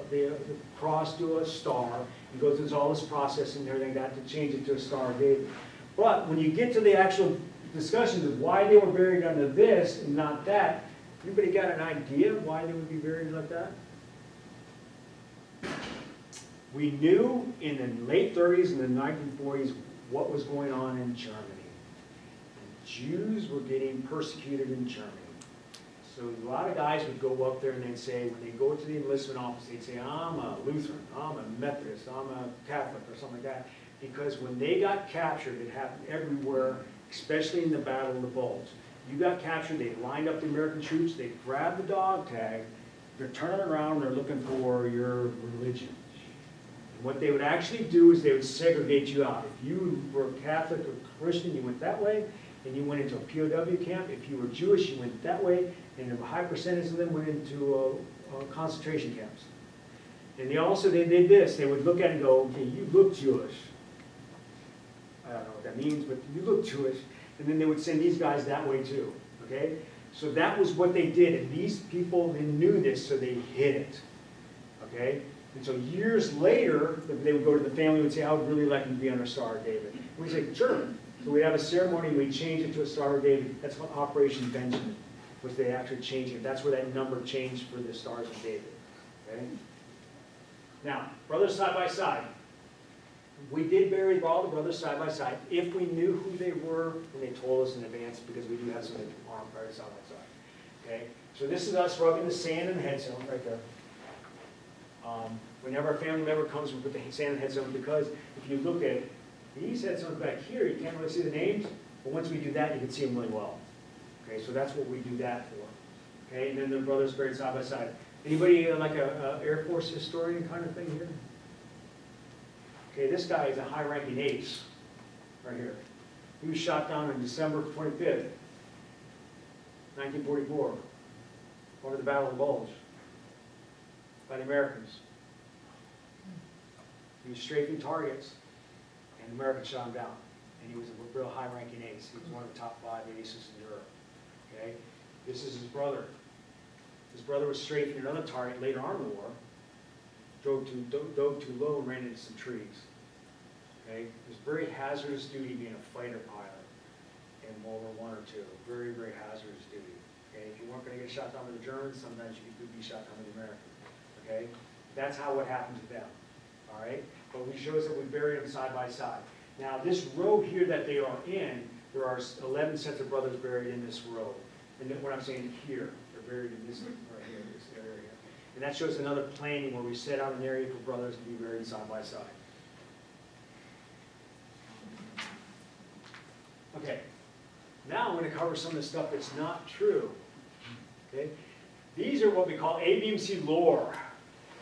cross to a star, and go through all this process and everything like that to change it to a Star of David. But when you get to the actual discussions of why they were buried under this and not that, anybody got an idea why they would be buried like that? We knew in the late 30s and the 1940s what was going on in Germany. The Jews were getting persecuted in Germany. So a lot of guys would go up there and they'd say, when they go to the enlistment office, they'd say, I'm a Lutheran, I'm a Methodist, I'm a Catholic, or something like that. Because when they got captured, it happened everywhere, especially in the Battle of the Bulge. You got captured, they lined up the American troops, they grabbed the dog tag, they're turning around, they're looking for your religion. And what they would actually do is they would segregate you out. If you were Catholic or Christian, you went that way, and you went into a POW camp. If you were Jewish, you went that way, and a high percentage of them went into concentration camps. And they did this. They would look at it and go, okay, you look Jewish. I don't know what that means, but you look Jewish. And then they would send these guys that way too, okay? So that was what they did, and these people, they knew this, so they hid it, okay? And so years later, they would go to the family and say, I would really like you to be on a Star of David. And we'd say, sure. So we'd have a ceremony, and we'd change it to a Star of David. That's what Operation Benjamin was. They actually changed it. That's where that number changed for the Stars of David, okay? Now, brothers side by side. We did bury all the brothers side by side if we knew who they were and they told us in advance, because we do have some armed buried side by side. Okay? So this is us rubbing the sand in the headstone right there. Whenever a family member comes, we put the sand in the headstone, because if you look at these headstones back here, you can't really see the names, but once we do that, you can see them really well. Okay, so that's what we do that for. Okay, and then the brothers buried side by side. Anybody like a Air Force historian kind of thing here? Okay, this guy is a high-ranking ace, right here. He was shot down on December 25th, 1944, over the Battle of the Bulge, by the Americans. He was strafing targets, and the Americans shot him down. And he was a real high-ranking ace. He was one of the top 5 aces in Europe. Okay, this is his brother. His brother was strafing another target later on in the war. Dove too low and ran into some trees. Okay? It was very hazardous duty being a fighter pilot in World War I or II. Very, very hazardous duty. Okay? If you weren't going to get shot down by the Germans, sometimes you could be shot down by the Americans. Okay? That's how it happened to them. All right? But we shows that we buried them side by side. Now, this row here that they are in, there are 11 sets of brothers buried in this row. And then what I'm saying here, they're buried in this right here, this area. And that shows another planning where we set out an area for brothers to be buried side by side. Okay, now I'm going to cover some of the stuff that's not true. Okay, these are what we call ABMC lore.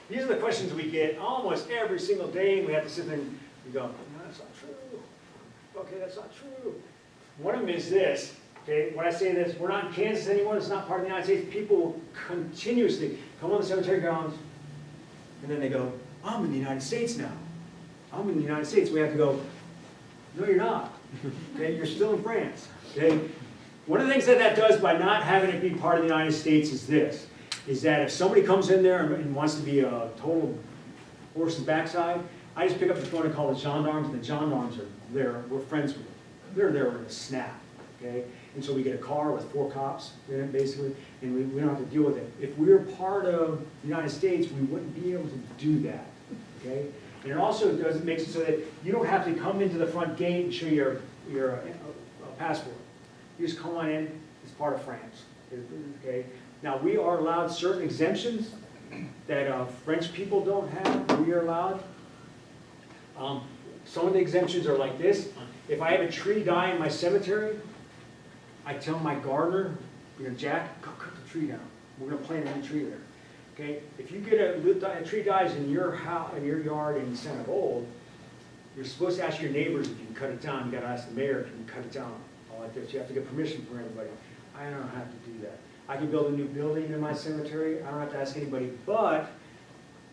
These are the questions we get almost every single day, and we have to sit there and we go, no, that's not true. Okay, that's not true. One of them is this. Okay, when I say this, we're not in Kansas anymore, it's not part of the United States. People will continuously come on the cemetery grounds, and then they go, I'm in the United States now. I'm in the United States. We have to go, no, you're not. Okay, you're still in France. Okay, one of the things that that does by not having it be part of the United States is this, is that if somebody comes in there and wants to be a total horse's backside, I just pick up the phone and call the gendarmes, and the gendarmes are there. We're friends with them. They're there in a snap. Okay? And so we get a car with 4 cops in it, basically, and we don't have to deal with it. If we were part of the United States, we wouldn't be able to do that. Okay? And it also does, makes it so that you don't have to come into the front gate and show your passport. You just come on in, it's part of France, okay? Now, we are allowed certain exemptions that French people don't have, we are allowed. Some of the exemptions are like this. If I have a tree die in my cemetery, I tell my gardener, Jack, go cut the tree down. We're gonna plant a new tree there. Okay? If you get a tree dies in your house, in your yard in Center Old, you're supposed to ask your neighbors if you can cut it down. You gotta ask the mayor if you can cut it down. All like this. You have to get permission from everybody. I don't have to do that. I can build a new building in my cemetery. I don't have to ask anybody, but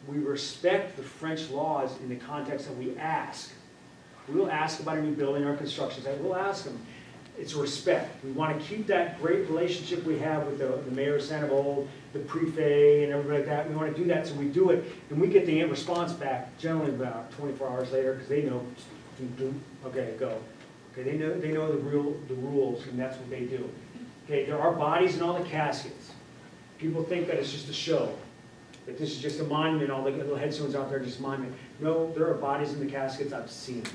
we respect the French laws in the context that we ask. We'll ask about a new building or construction site. We'll ask them. It's respect. We want to keep that great relationship we have with the mayor of Sanibel, the prefect, and everybody like that. We want to do that, so we do it, and we get the response back generally about 24 hours later because they know. Okay, go. Okay, they know the rules, and that's what they do. Okay, there are bodies in all the caskets. People think that it's just a show, that this is just a monument. All the little headstones out there are just a monument. No, there are bodies in the caskets. I've seen them.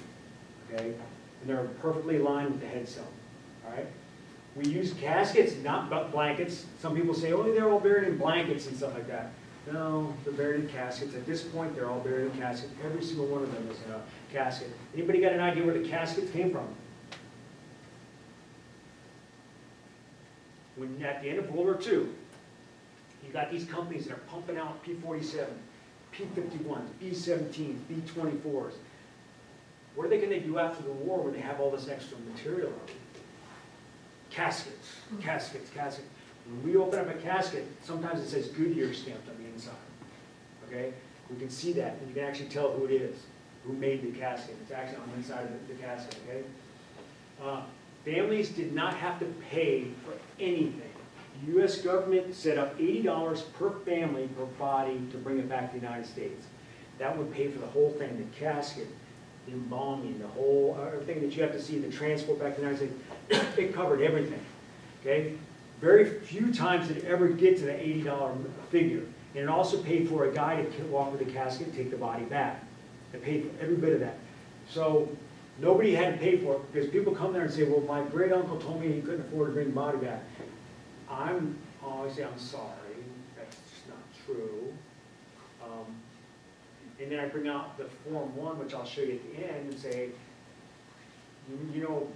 Okay, and they're perfectly aligned with the headstone. All right? We use caskets, not blankets. Some people say, oh, they're all buried in blankets and stuff like that. No, they're buried in caskets. At this point, they're all buried in caskets. Every single one of them is in a casket. Anybody got an idea where the caskets came from? When at the end of World War II, you got these companies that are pumping out P-47, P-51s, B-17s, B-24s. What are they going to do after the war when they have all this extra material on it? Caskets, caskets, caskets. When we open up a casket, sometimes it says Goodyear stamped on the inside. Okay? We can see that, and you can actually tell who it is, who made the casket. It's actually on the inside of the casket. Okay? Families did not have to pay for anything. The U.S. government set up $80 per family per body to bring it back to the United States. That would pay for the whole thing, the casket, the embalming, the whole, everything that you have to see, the transport back to the United States. It covered everything. Okay? Very few times did it ever get to the $80 figure. And it also paid for a guy to walk with the casket and take the body back. It paid for every bit of that. So nobody had to pay for it because people come there and say, well, my great uncle told me he couldn't afford to bring the body back. I'm sorry, that's just not true. And then I bring out the Form 1, which I'll show you at the end, and say, you know,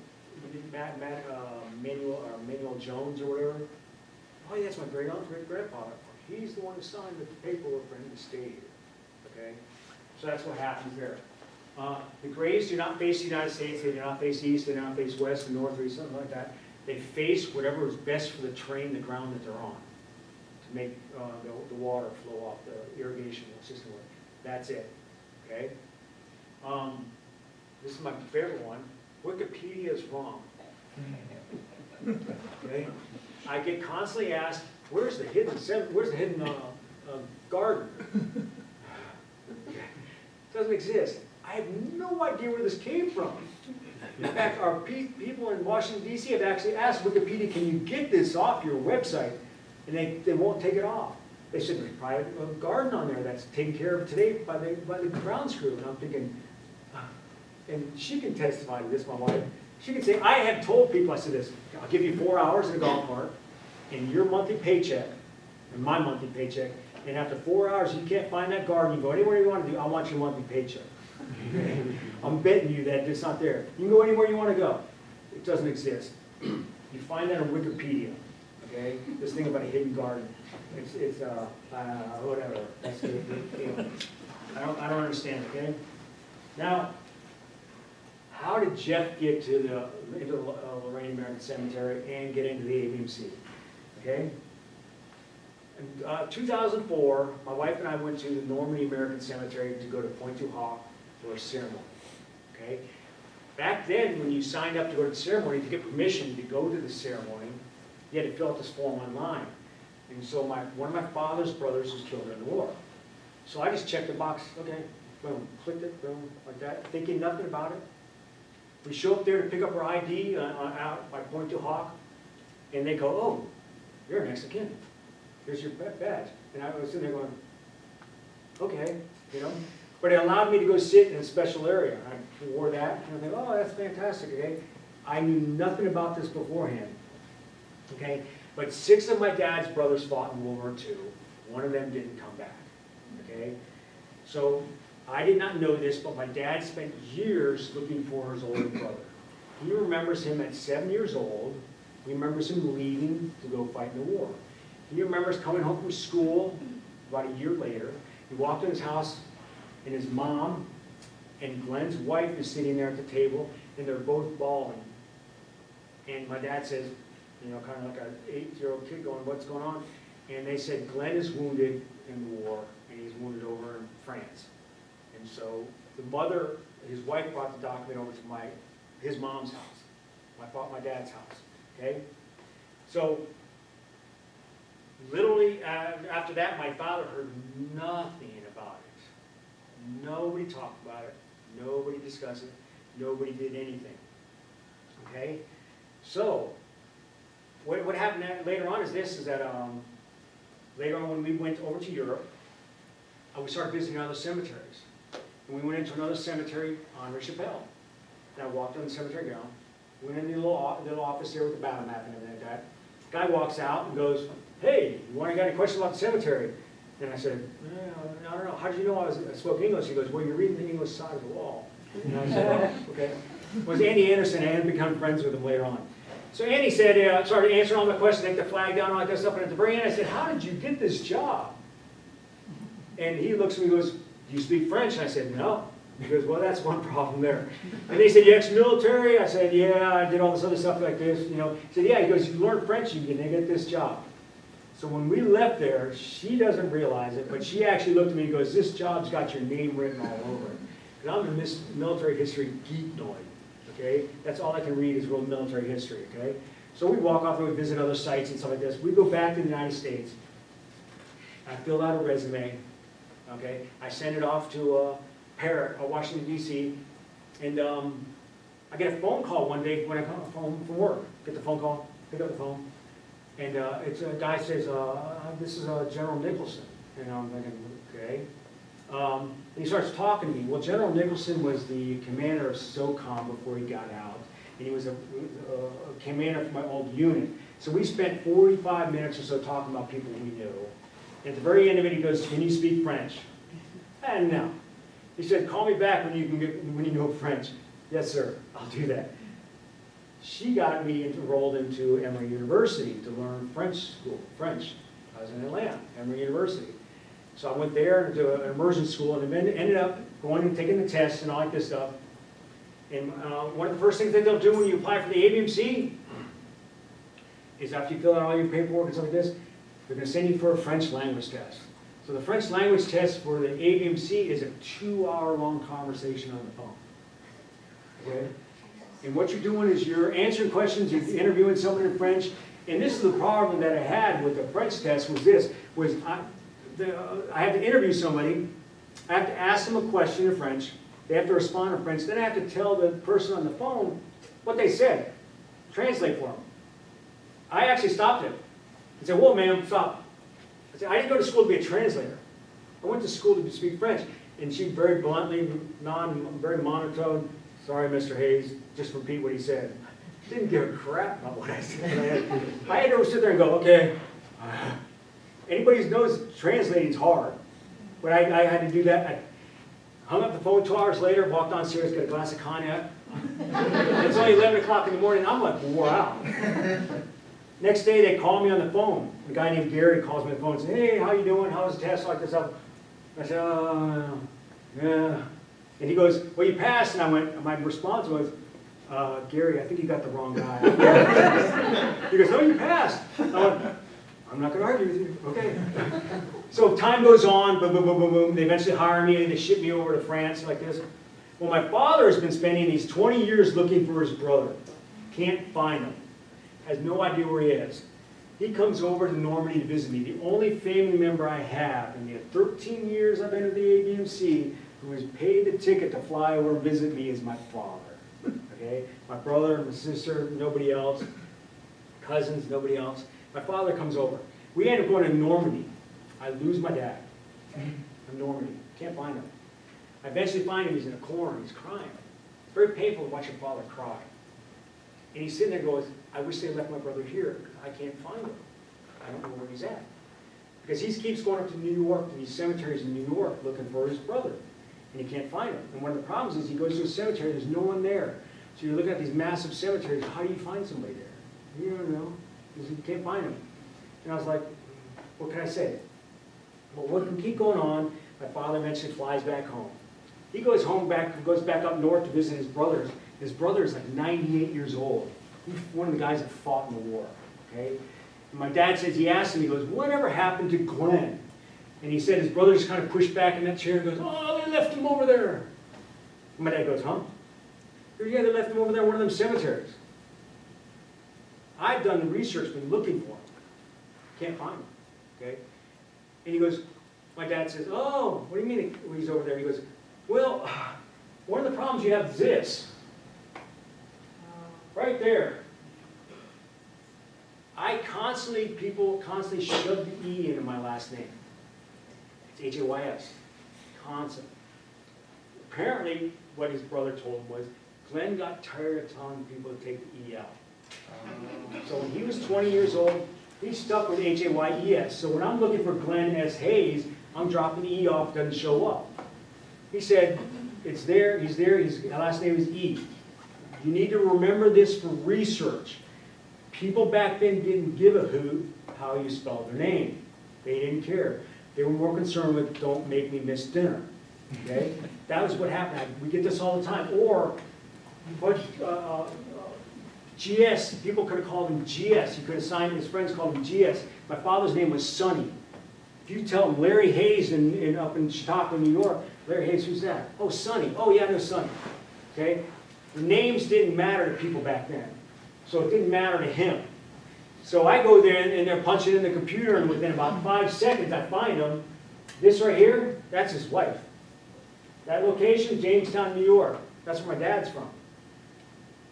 Manuel Jones or whatever. Oh, yeah, that's my great uncle, great grandfather. He's the one who signed the paperwork for him to stay here. Okay, so that's what happens there. The graves do not face the United States. They do not face east. They do not face west, and north, or east, something like that. They face whatever is best for the terrain, the ground that they're on, to make the water flow off the irrigation system. That's it. Okay. This is my favorite one. Wikipedia is wrong. Okay. I get constantly asked, "Where's the hidden garden?" It doesn't exist. I have no idea where this came from. In fact, our people in Washington, D.C. have actually asked Wikipedia, can you get this off your website? And they won't take it off. They said there's probably a garden on there that's taken care of today by the grounds crew. And I'm thinking, and she can testify to this, my wife. She can say, I have told people, I said this, I'll give you 4 hours in a golf cart, and your monthly paycheck, and my monthly paycheck, and after 4 hours you can't find that garden, you go anywhere you want to do, I want your monthly paycheck. I'm betting you that it's not there. You can go anywhere you want to go. It doesn't exist. You find that on Wikipedia. Okay? This thing about a hidden garden. It's whatever. That's the feeling. I don't understand, okay? Now, how did Jeff get into the Lorraine American Cemetery and get into the ABMC? Okay? In 2004, my wife and I went to the Normandy American Cemetery to go to Pointe du Hoc for a ceremony. Okay? Back then, when you signed up to go to the ceremony, to get permission to go to the ceremony, you had to fill out this form online. And so one of my father's brothers was killed in the war. So I just checked the box, okay, boom, clicked it, boom, like that, thinking nothing about it. We show up there to pick up our ID out by Pointe du Hoc, and they go, oh, you're next of kin. Here's your badge. And I was sitting there going, okay, you know. But it allowed me to go sit in a special area. I wore that, and I think, oh, that's fantastic, okay? I knew nothing about this beforehand, okay? But 6 of my dad's brothers fought in World War II. One of them didn't come back, okay? So I did not know this, but my dad spent years looking for his older brother. He remembers him at 7 years old. He remembers him leaving to go fight in the war. He remembers coming home from school about a year later. He walked in his house, and his mom and Glenn's wife is sitting there at the table, and they're both bawling. And my dad says, you know, kind of like an 8-year-old kid going, what's going on? And they said, Glenn is wounded in the war, and he's wounded over in France. And so the mother, his wife brought the document over to his mom's house, my dad's house, okay? So literally after that, my father heard nothing about it. Nobody talked about it. Nobody discussed it. Nobody did anything, okay? So what happened later on is this, is that later on when we went over to Europe, we started visiting other cemeteries. And we went into another cemetery on Richapelle. And I walked on the cemetery ground, went in the little office there with the battle map and everything like that. Guy walks out and goes, hey, you got any questions about the cemetery? And I said, I don't know. How did you know I spoke English? He goes, well, you're reading the English side of the wall. And I said, oh, okay. It was Andy Anderson, and I had become friends with him later on. So Andy said, started answering all my questions, take the flag down, all that stuff, and at the very end I said, how did you get this job? And he looks at me and goes, do you speak French? And I said, no. He goes, well, that's one problem there. And they said, you ex-military? I said, yeah, I did all this other stuff like this, you know. He said, yeah. He goes, you learn French, you can get this job. So when we left there, she doesn't realize it, but she actually looked at me and goes, this job's got your name written all over it. Because I'm a military history geek-noid, okay? That's all I can read is real military history, okay? So we walk off and we visit other sites and stuff like this. We go back to the United States. I filled out a resume, okay? I send it off to Parrot, Washington, D.C., and I get a phone call one day when I come home from work. Get the phone call, pick up the phone, and it's a guy says, this is General Nicholson. And I'm thinking, okay. And he starts talking to me. Well, General Nicholson was the commander of SOCOM before he got out, and he was a commander for my old unit. So we spent 45 minutes or so talking about people we knew. And at the very end of it, he goes, can you speak French? And no. He said, call me back when you know French. Yes, sir, I'll do that. She got me enrolled into Emory University to learn French. I was in Atlanta, Emory University. So I went there to an immersion school and then ended up going and taking the tests and all like this stuff. And one of the first things that they'll do when you apply for the ABMC is after you fill out all your paperwork and stuff like this, they're going to send you for a French language test. So the French language test for the ABMC is a 2-hour-long conversation on the phone. Okay? And what you're doing is you're answering questions, you're interviewing someone in French. And this is the problem that I had with the French test was this, was I have to interview somebody, I have to ask them a question in French, they have to respond in French, then I have to tell the person on the phone what they said, translate for them. I actually stopped it and said, whoa, ma'am, stop. I said, I didn't go to school to be a translator. I went to school to speak French. And she very bluntly, very monotone, sorry, Mr. Hayes, just repeat what he said. Didn't give a crap about what I said. I had to sit there and go, okay. Anybody who knows translating is hard. But I had to do that. I hung up the phone 2 hours later, walked downstairs, got a glass of cognac. It's only 11 o'clock in the morning. I'm like wore out. Next day, they call me on the phone. A guy named Gary calls me on the phone and says, hey, how you doing? How was the test? Like this up. I said, yeah. And he goes, well, you passed. And my response was, Gary, I think you got the wrong guy. He goes, no, you passed. I went, I'm not going to argue with you. Okay. So time goes on, boom, boom, boom, boom, boom. They eventually hire me, and they ship me over to France like this. Well, my father has been spending these 20 years looking for his brother. Can't find him. Has no idea where he is. He comes over to Normandy to visit me. The only family member I have in the 13 years I've been at the ABMC who has paid the ticket to fly over and visit me is my father. Okay? My brother, my sister, nobody else. Cousins, nobody else. My father comes over. We end up going to Normandy. I lose my dad in Normandy. Can't find him. I eventually find him, he's in a corner, he's crying. It's very painful to watch your father cry. And he's sitting there and goes, I wish they left my brother here, because I can't find him. I don't know where he's at. Because he keeps going up to New York, to these cemeteries in New York, looking for his brother. And he can't find him. And one of the problems is he goes to a cemetery, there's no one there. So you're looking at these massive cemeteries, how do you find somebody there? You don't know, because you can't find him. And I was like, what can I say? Well, what can keep going on? My father eventually flies back home. He goes goes back up north to visit his brothers. His brother is like 98 years old. He's one of the guys that fought in the war, okay? And my dad says, he asked him, he goes, whatever happened to Glenn? And he said his brother just kind of pushed back in that chair and goes, oh, they left him over there. And my dad goes, huh? Yeah, they left him over there in one of them cemeteries. I've done the research, been looking for him. Can't find him, okay? And he goes, my dad says, oh, what do you mean he's over there? He goes, well, one of the problems you have is this. Right there. People constantly shove the E into my last name. It's H-A-Y-S. Constantly. Apparently, what his brother told him was, Glenn got tired of telling people to take the E out. So when he was 20 years old, he stuck with H-A-Y-E-S. So when I'm looking for Glenn S. Hayes, I'm dropping the E off, doesn't show up. He said, it's there, his last name is E. You need to remember this for research. People back then didn't give a hoot how you spelled their name. They didn't care. They were more concerned with, don't make me miss dinner. Okay? That was what happened. We get this all the time. Or, GS, people could have called him GS. He could have signed, his friends called him GS. My father's name was Sonny. If you tell him Larry Hayes up in Chautauqua, New York, Larry Hayes, who's that? Oh, Sonny. Oh, yeah, I know Sonny. Okay? The names didn't matter to people back then. So it didn't matter to him. So I go there and they're punching in the computer, and within about 5 seconds I find him. This right here, that's his wife. That location, Jamestown, New York. That's where my dad's from.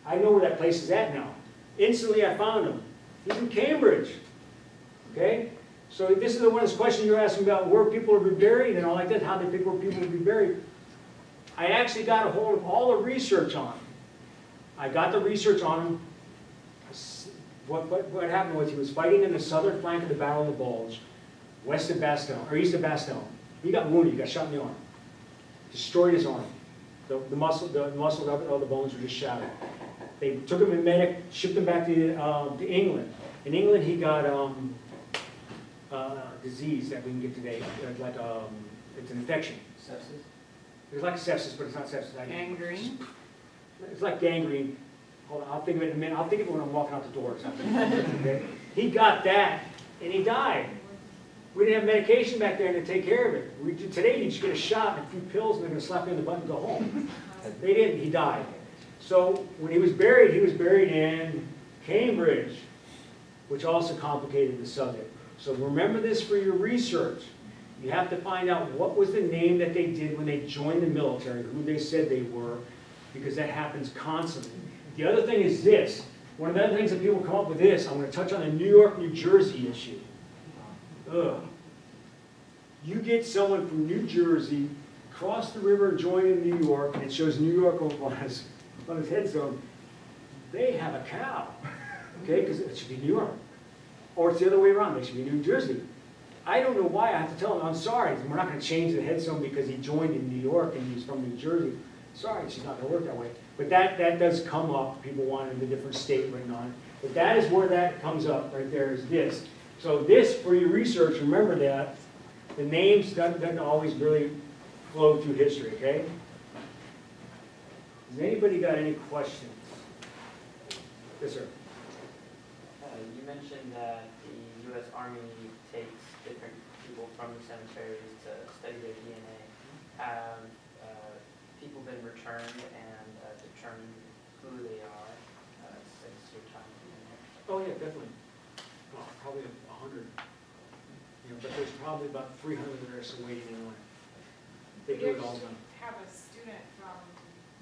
I know where that place is at now. Instantly I found him. He's in Cambridge. Okay? So this is the one of those questions you're asking about where people are buried and all like that, how they pick where people will be buried. I actually got a hold of all the research on him. I got the research on him. What happened was he was fighting in the southern flank of the Battle of the Bulge, west of Bastogne, or east of Bastogne. He got wounded, he got shot in the arm. Destroyed his arm. The muscle of all the bones were just shattered. They took him in medic, shipped him back to England. In England he got a disease that we can get today, like it's an infection. Sepsis? It's like sepsis, but it's not sepsis. Gangrene? It's like gangrene. Hold on, I'll think of it in a minute. I'll think of it when I'm walking out the door or something. Okay? He got that, and he died. We didn't have medication back there to take care of it. Today you just get a shot and a few pills, and they're going to slap you in the butt and go home. They didn't. He died. So when he was buried in Cambridge, which also complicated the subject. So remember this for your research. You have to find out what was the name that they did when they joined the military, who they said they were, because that happens constantly. The other thing is this. One of the other things that people come up with this, I'm going to touch on the New York, New Jersey issue. Ugh. You get someone from New Jersey, cross the river and join in New York, and it shows New York on his headstone. They have a cow, okay, because it should be New York. Or it's the other way around, they should be New Jersey. I don't know why, I have to tell them, I'm sorry, we're not going to change the headstone because he joined in New York and he's from New Jersey. Sorry, it's not going to work that way. But that does come up, people wanting the different state written on it. But that is where that comes up, right there is this. So this, for your research, remember that, the names doesn't always really flow through history, okay? Has anybody got any questions? Yes, sir. You mentioned that the U.S. Army takes different people from the cemeteries to study their DNA. Have people been returned and determined who they are since your time in there? Oh, yeah, definitely. Well, probably 100. But there's probably about 300 that are still waiting in line. They do it all the time. Have a student from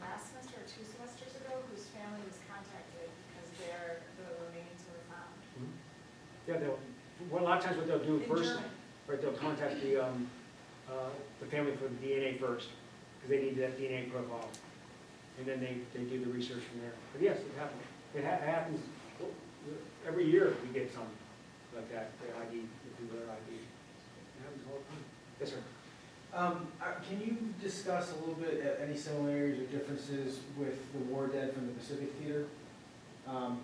last semester or 2 semesters ago whose family was contacted because the remains were found. Yeah, a lot of times what they'll do In first, German. right, they'll contact the family for the DNA first. because they need that DNA profile. And then they do the research from there. But yes, it happens. It happens every year we get some like that, their ID, they do their ID. It happens all the time. Yes, sir. Can you discuss a little bit any similarities or differences with the war dead from the Pacific Theater? I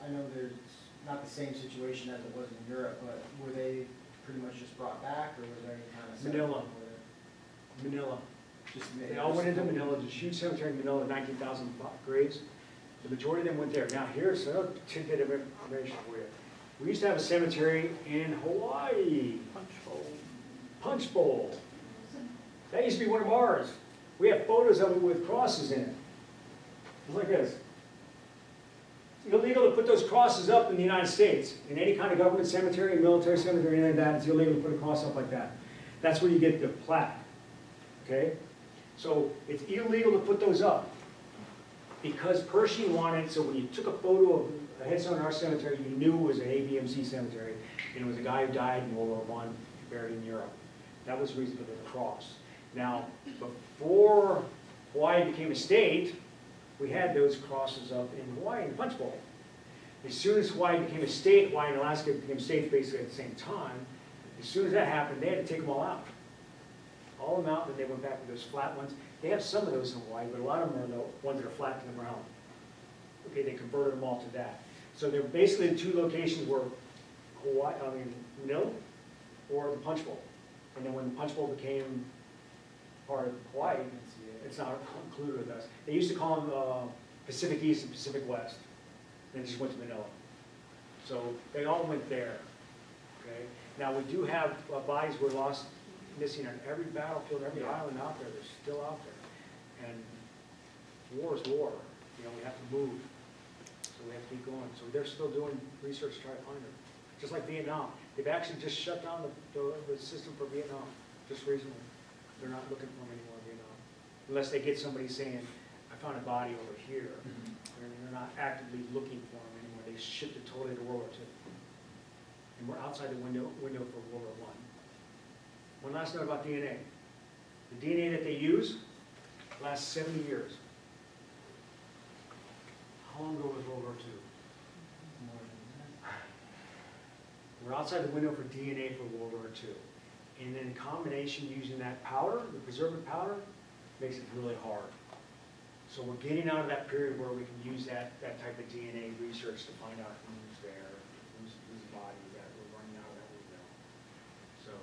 know there's not the same situation as it was in Europe, but were they pretty much just brought back, or was there any kind of... Manila. Manila. They all went into Manila, there's a huge cemetery in Manila, 19,000 graves. The majority of them went there. Now here's another tidbit of information for you. We used to have a cemetery in Hawaii. Punch hole. Punch Bowl. That used to be one of ours. We have photos of it with crosses in it. Just like this. It's illegal to put those crosses up in the United States. In any kind of government cemetery, military cemetery, anything like that, it's illegal to put a cross up like that. That's where you get the plaque. Okay? So it's illegal to put those up. Because Pershing wanted, so when you took a photo of a headstone in our cemetery, you knew it was an ABMC cemetery, and it was a guy who died in World War I, buried in Europe. That was the reason for the cross. Now, before Hawaii became a state, we had those crosses up in Hawaii in the Punch Bowl. As soon as Hawaii became a state, Hawaii and Alaska became states basically at the same time, as soon as that happened, they had to take them all out. All of them out, then they went back to those flat ones. They have some of those in Hawaii, but a lot of them are the ones that are flat to the ground. Okay, they converted them all to that. So they're basically the two locations were Hawaii, Manila or the Punch Bowl. And then when the Punch Bowl became part of Hawaii, it's not included with us. They used to call them Pacific East and Pacific West. They just went to Manila. So they all went there. Okay. Now we do have bodies were lost, missing on every battlefield, every island out there. They're still out there. And war is war. You know, we have to move. So we have to keep going. So they're still doing research to try to find them. Just like Vietnam. They've actually just shut down the system for Vietnam, just recently. They're not looking for them anymore in Vietnam. Unless they get somebody saying, I found a body over here. They're not actively looking for them anymore. They shipped it totally to World War II. And we're outside the window for World War I. One last note about DNA. The DNA that they use lasts 70 years. How long ago was World War II? We're outside the window for DNA for World War II. And then in combination using that powder, the preservative powder, makes it really hard. So we're getting out of that period where we can use that type of DNA research to find out who's there, whose body that we're running out of that window. So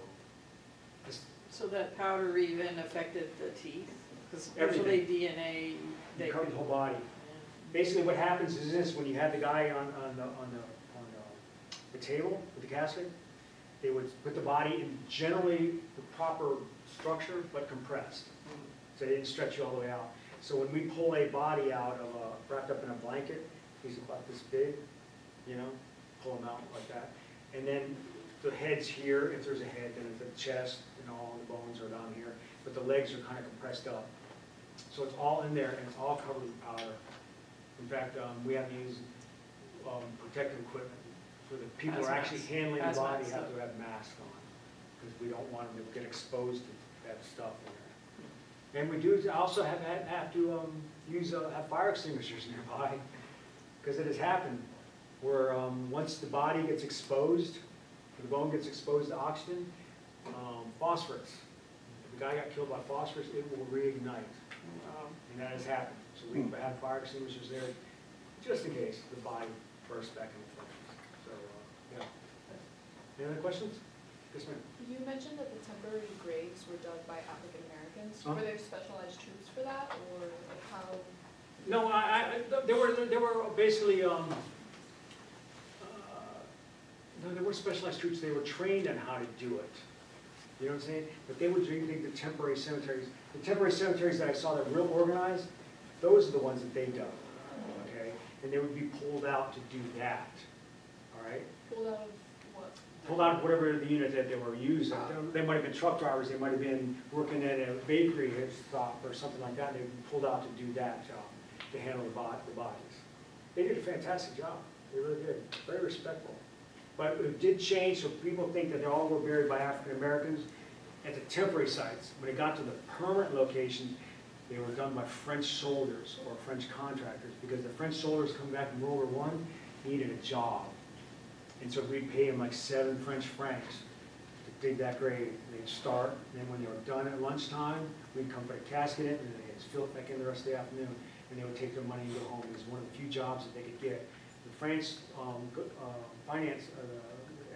So that powder even affected the teeth? Because Everything. usually DNA, they it covers could... the whole body. Basically what happens is this, when you have the guy on the table with the casket, they would put the body in generally the proper structure, but compressed. So they didn't stretch you all the way out. So when we pull a body out of wrapped up in a blanket, he's about this big, you know, pull him out like that. And then the head's here, if there's a head, then the chest and all the bones are down here, but the legs are kind of compressed up. So it's all in there and it's all covered with powder. In fact, we have to use protective equipment. So the people who are actually handling the body have to have masks on because we don't want them to get exposed to that stuff in there. And we do also have to have fire extinguishers nearby because it has happened where once the body gets exposed, the bone gets exposed to oxygen, phosphorus. If the guy got killed by phosphorus, it will reignite. And that has happened. So we have fire extinguishers there just in case the body bursts back into flames. So, yeah. Any other questions? Yes, ma'am. You mentioned that the temporary graves were dug by African Americans. Huh? Were there specialized troops for that, or like how? No, there were basically, no, there were specialized troops. They were trained on how to do it. You know what I'm saying? But they would do the temporary cemeteries. The temporary cemeteries that I saw that were real organized, those are the ones that they dug, okay? And they would be pulled out to do that, all right? Pulled out of what? Pulled out of whatever the unit that they were using. They might have been truck drivers, they might have been working at a bakery stop or something like that. They were pulled out to do that job, to handle the bodies. They did a fantastic job, they really did, very respectful. But it did change, so people think that they all were buried by African Americans. at the temporary sites. When it got to the permanent locations, they were done by French soldiers or French contractors, because the French soldiers coming back from World War I needed a job. And so we'd pay them like 7 French francs to dig that grave. And they'd start, and then when they were done at lunchtime, we'd come put a casket in, and they'd just fill it back in the rest of the afternoon, and they would take their money and go home. It was one of the few jobs that they could get. The French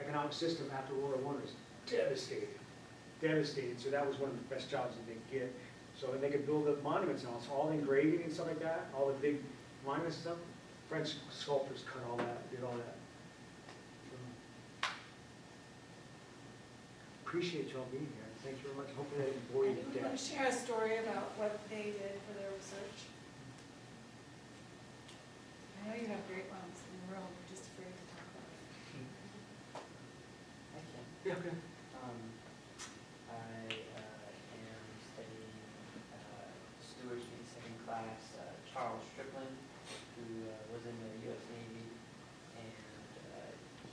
economic system after World War I was devastated. So that was one of the best jobs that they could get. So they could build up monuments and all the engraving and stuff like that, all the big monuments and stuff. French sculptors cut all that, did all that. So, appreciate y'all being here. Thank you very much. Hopefully I didn't bore you to You want death. to share a story about what they did for their research? I know you have great ones in the room, we're just afraid to talk about it. I can. Yeah, okay. I am studying stewardship in second class, Charles Strickland, who was in the U.S. Navy, and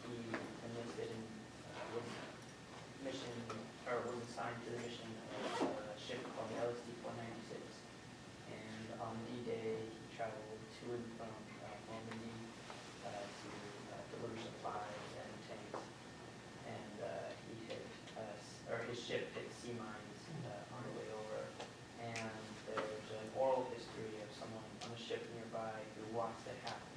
he enlisted in, was mission, or was assigned to the mission of a ship called the LSD-496. And on D-Day, he traveled to and from Normandy to deliver supplies and tanks. And he hit, or his ship hit sea mines on the way over. And there's an oral history of someone on a ship nearby who watched it happen.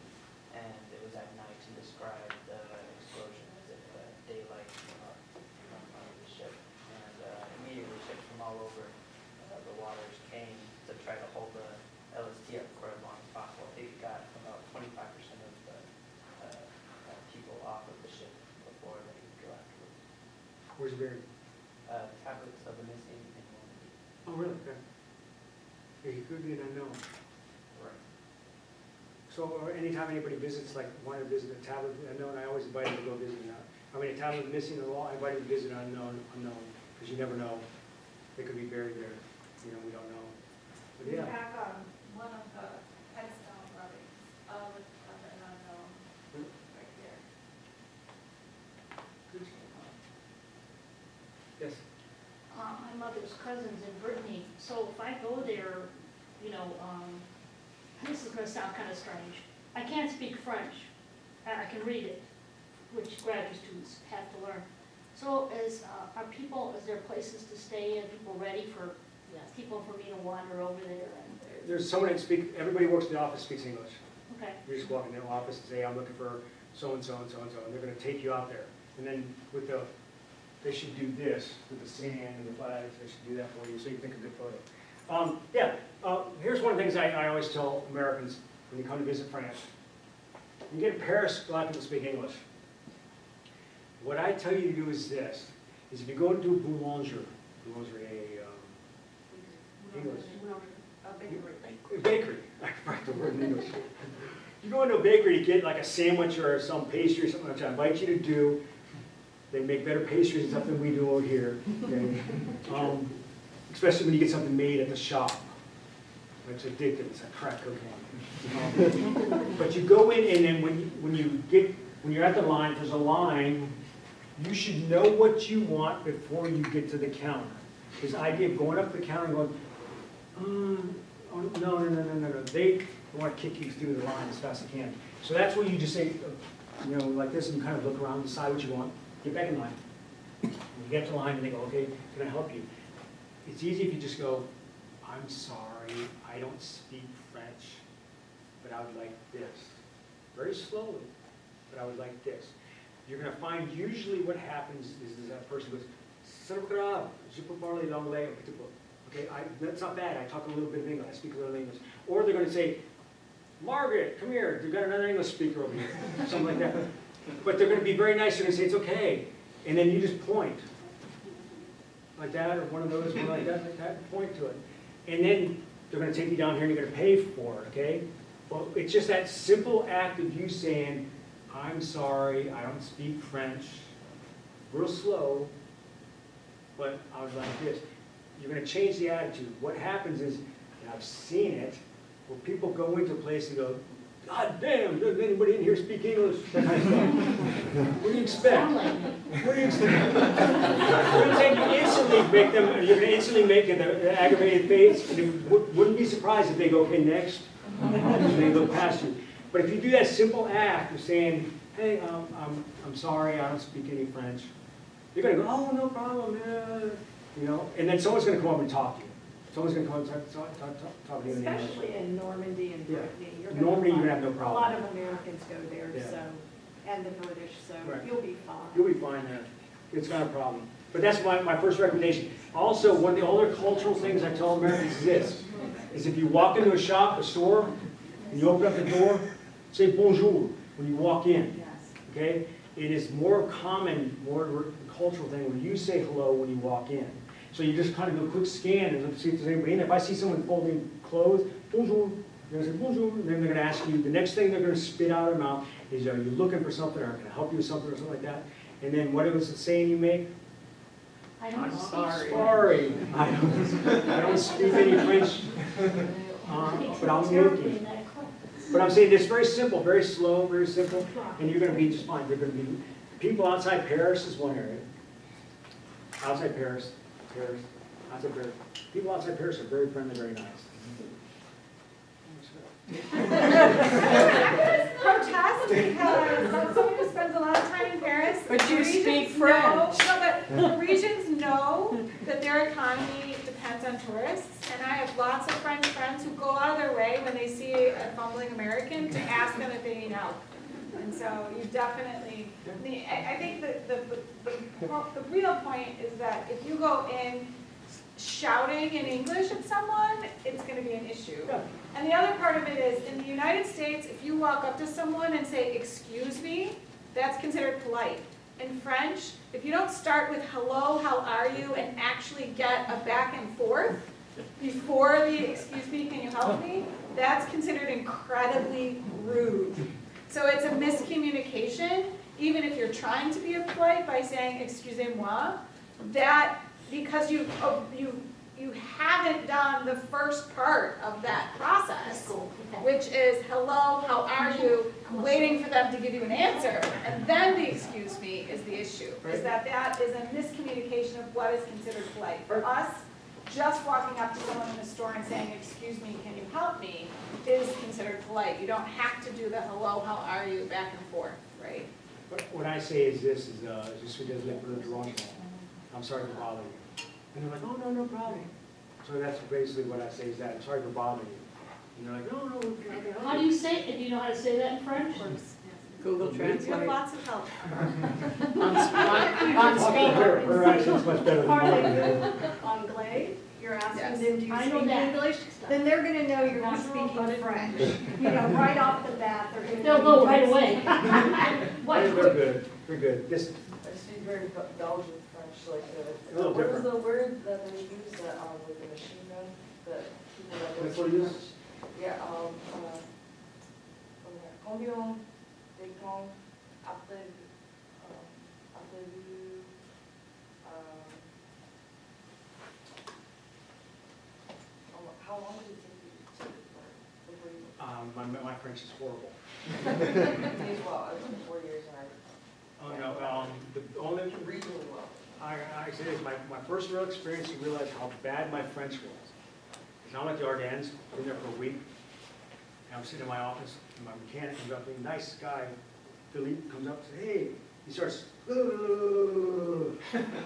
And it was at night to describe the explosion as if daylight came up from under the ship. And immediately ships from all over the waters came to try to hold the LST up for as long as possible. I think it got about 25% of the people off of the ship before they could go afterwards. Where's it buried? Tablets of the missing in Normandy. Oh, really? Okay. Yeah, he could be an unknown. Right. So anytime anybody visits, like want to visit a tablet unknown, I always invite them to go visit it. I mean, a tablet missing at all, I invite them to visit unknown, because you never know. They could be buried there. You know, we don't know. But We yeah. have one of the headstone rubbings of an unknown right there. Good. Yes. My mother's cousin's in Brittany, so if I go there, you know, this is gonna sound kind of strange. I can't speak French. I can read it, which graduate students have to learn. So is there places to stay and people ready for people for me to wander over there? And There's someone that everybody works in the office speaks English. okay, You just walk in the office and say, I'm looking for so-and-so and so-and-so, and they're gonna take you out there. And then they should do this with the sand and the flags, they should do that for you, so you think a good photo. Here's one of the things I always tell Americans when you come to visit France. You get to Paris, a lot of people speak English. What I tell you to do is this, is if you go to a boulangerie, English. A bakery, I forgot the word in English. You go into a bakery to get like a sandwich or some pastry or something, which I invite you to do. They make better pastries and stuff than we do over here, okay? Especially when you get something made at the shop. It's addictive, it's like crack cocaine. But you go in and then when you're at the line, if there's a line, you should know what you want before you get to the counter. This idea of going up to the counter and going, oh, no. They want to kick you through the line as fast as they can. So that's where you just say, you know, like this, and you kind of look around, decide what you want, get back in line. When you get to the line and they go, okay, can I help you? It's easy if you just go, I'm sorry, I don't speak French, but I would like this. Very slowly, but I would like this. You're going to find usually what happens is that person goes, je peux parler l'anglais un petit peu. Okay, that's not bad. I talk a little bit of English. I speak a little English. Or they're going to say, Margaret, come here. You've got another English speaker over here. Something like that. But they're going to be very nice. They're going to say, it's okay. And then you just point. Like that, or one of those, one like that, point to it. And then they're going to take you down here and you're going to pay for it, okay? Well, it's just that simple act of you saying, I'm sorry, I don't speak French. Real slow, but I was like this. You're going to change the attitude. What happens is, and I've seen it, where people go into a place and go, God damn, doesn't anybody in here speak English? That kind of stuff. What do you expect? Sound like me. What do you expect? I'm saying you instantly make them, you're going to instantly make it an aggravated face, and you wouldn't be surprised if they go, okay, next, and they look past you. But if you do that simple act of saying, hey, I'm sorry, I don't speak any French, you're going to go, oh, no problem, you know, and then someone's going to come up and talk to you. Someone's going to come up and talk to you in English. Especially in Normandy and Yeah. Brittany. Normandy, you're going to have no A problem. lot of Americans go there, Yeah. so, and the British, so Right. you'll be fine. You'll be fine there. It's not a problem. But that's my first recommendation. Also, one of the other cultural things I tell Americans is this, is if you walk into a shop, a store, and you open up the door, say bonjour when you walk in, Yes. okay? It is more common, more cultural thing when you say hello when you walk in. So you just kind of do a quick scan and see if there's anybody in. If I see someone folding clothes, bonjour, they're going to say bonjour, and then they're going to ask you, the next thing they're going to spit out of their mouth is, are you looking for something, or can I help you with something, or something like that? And then what was the saying you make? I don't I'm speak sorry. Sorry, I don't speak any French, but I'm looking. in that class. But I'm saying it's very simple, very slow, very simple, and you're going to be just fine. They're going to be, people outside Paris is one area. Outside Paris, outside Paris. People outside Paris are very friendly, very nice. Protest because someone who spends a lot of time in Paris. But you the regions speak know- French. No, but the regions know that their economy depends on tourists, and I have lots of French friends who go out of their way when they see a fumbling American to ask them if they need help. And so you definitely, I think the real point is that if you go in shouting in English at someone, it's going to be an issue. Yeah. And the other part of it is, in the United States, if you walk up to someone and say, excuse me, that's considered polite. In French, if you don't start with hello, how are you, and actually get a back and forth before the excuse me, can you help me, that's considered incredibly rude. So it's a miscommunication, even if you're trying to be polite by saying, excusez-moi, that because you haven't done the first part of that process, which is hello, how are you, waiting for them to give you an answer, and then the excuse me is the issue, is that is a miscommunication of what is considered polite. For us, just walking up to someone in the store and saying, excuse me, can you help me, is considered polite. You don't have to do the hello, how are you, back and forth, right? What I say is this, is je suis désolé pour le dérangement. I'm sorry to bother you. And they're like, oh, no problem. So that's basically what I say is that, I'm sorry for bothering you. And they're like, no, I can help How do you say it? Do you know how to say that in French? Google You have Translate. lots of help. On speaker. Her accent's much better than mine. Anglais, you're asking Yes. them, do you I know speak that. English? Then they're gonna know you're not speaking French. You know, right off the bat, they're gonna. They'll know go right you're away. What? They're good, they're good. This, I speak very Belgian French, like A little what is different. the word that they use that, with the machine gun, that people that don't That's what speak it is? French? Yeah, combien de temps avez-vous, how long did it take you to learn before you? my French is horrible. Me as well, it's been 4 years and Oh, no, the only, I read really well. I say this, my first real experience to realize how bad my French was. Because I'm at the Ardennes, been there for a week, and I'm sitting in my office, and my mechanic comes up to me, nice guy, Philippe, comes up and says, hey, he starts, and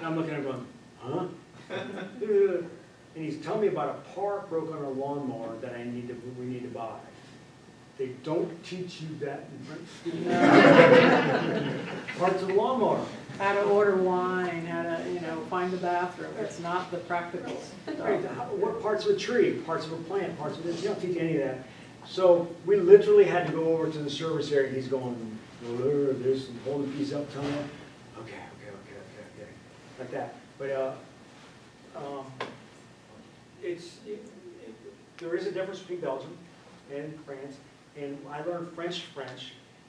I'm looking at him going, huh? And he's telling me about a part broke on a lawnmower that we need to buy. They don't teach you that in French. Parts of the lawnmower. How to order wine, how to, find the bathroom. It's not the practical Right, stuff. what parts of a tree, parts of a plant, parts of this, you don't teach any of that. So we literally had to go over to the service area, and he's going, this, and holding the piece up, telling him, okay, like that. But there is a difference between Belgium and France, and I learned French,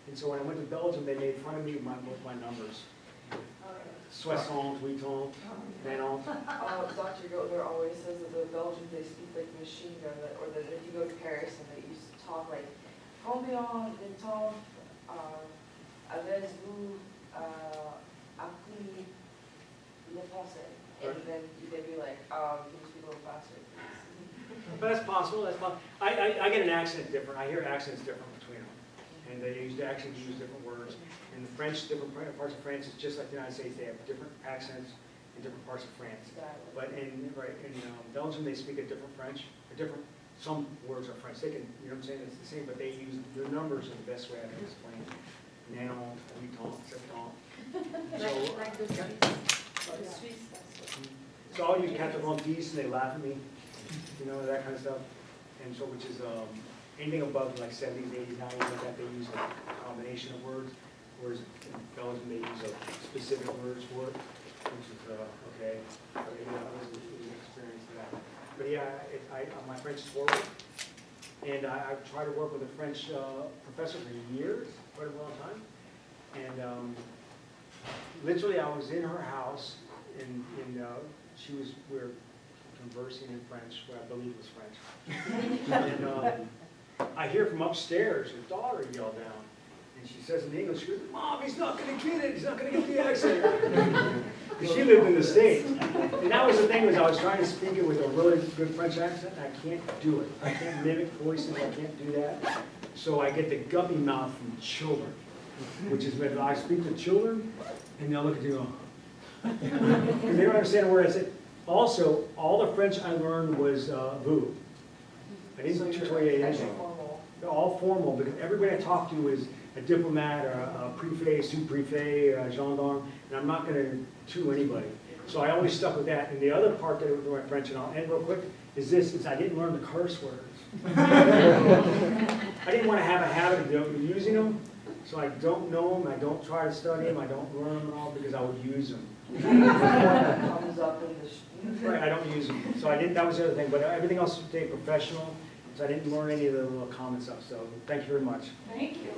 and so when I went to Belgium, they made fun of me with my numbers. Soixante, huitant, Nanant. Dr. Gilder always says that the Belgians, they speak like machine gun, or that if you go to Paris and they used to talk like combien de temps avez-vous appris le français? And then they'd be like, can you speak a little faster, please? But that's possible, that's possible. I get an accent different, I hear accents different between them. And they actually use different words. In the French, different parts of France, it's just like the United States, they have different accents in different parts of France. But in Belgium, they speak a different French, some words are French, they can, you know what I'm saying, it's the same, but they use, the numbers are the best way I can explain it. Now, we talk, so I'll use 90, and they laugh at me, you know, that kind of stuff. And so, which is, anything above like 70s, 80s, 90s, like that, they use a combination of words, whereas in Belgium, they use a specific words for it, which is, okay. But, yeah, I was an experience for that. But yeah, my French is horrible. And I've tried to work with a French professor for years, quite a long time. And literally, I was in her house, and we were conversing in French, what I believe was French. And I hear from upstairs, her daughter yelled down, and she says in English, she goes, "Mom, he's not going to get it. He's not going to get the accent." Because she lived in the States. And that was the thing, was I was trying to speak it with a really good French accent, and I can't do it. I can't mimic voices, I can't do that. So I get the guppy mouth from children, which is when I speak to children, and they'll look at you and go, because they don't understand a word I said. Also, all the French I learned was vous. I didn't tutorial anything. They're all formal, because everybody I talk to is a diplomat, or a prefet, sous-prefet, a gendarme, and I'm not going to to anybody. So I always stuck with that. And the other part that I learned French, and I'll end real quick, is I didn't learn the curse words. I didn't want to have a habit of using them, so I don't know them, I don't try to study them, I don't learn them at all, because I would use them. Comes up in the Right, I don't use them. So I didn't, that was the other thing, but everything else stayed professional, so I didn't learn any of the little common stuff, so thank you very much. Thank you.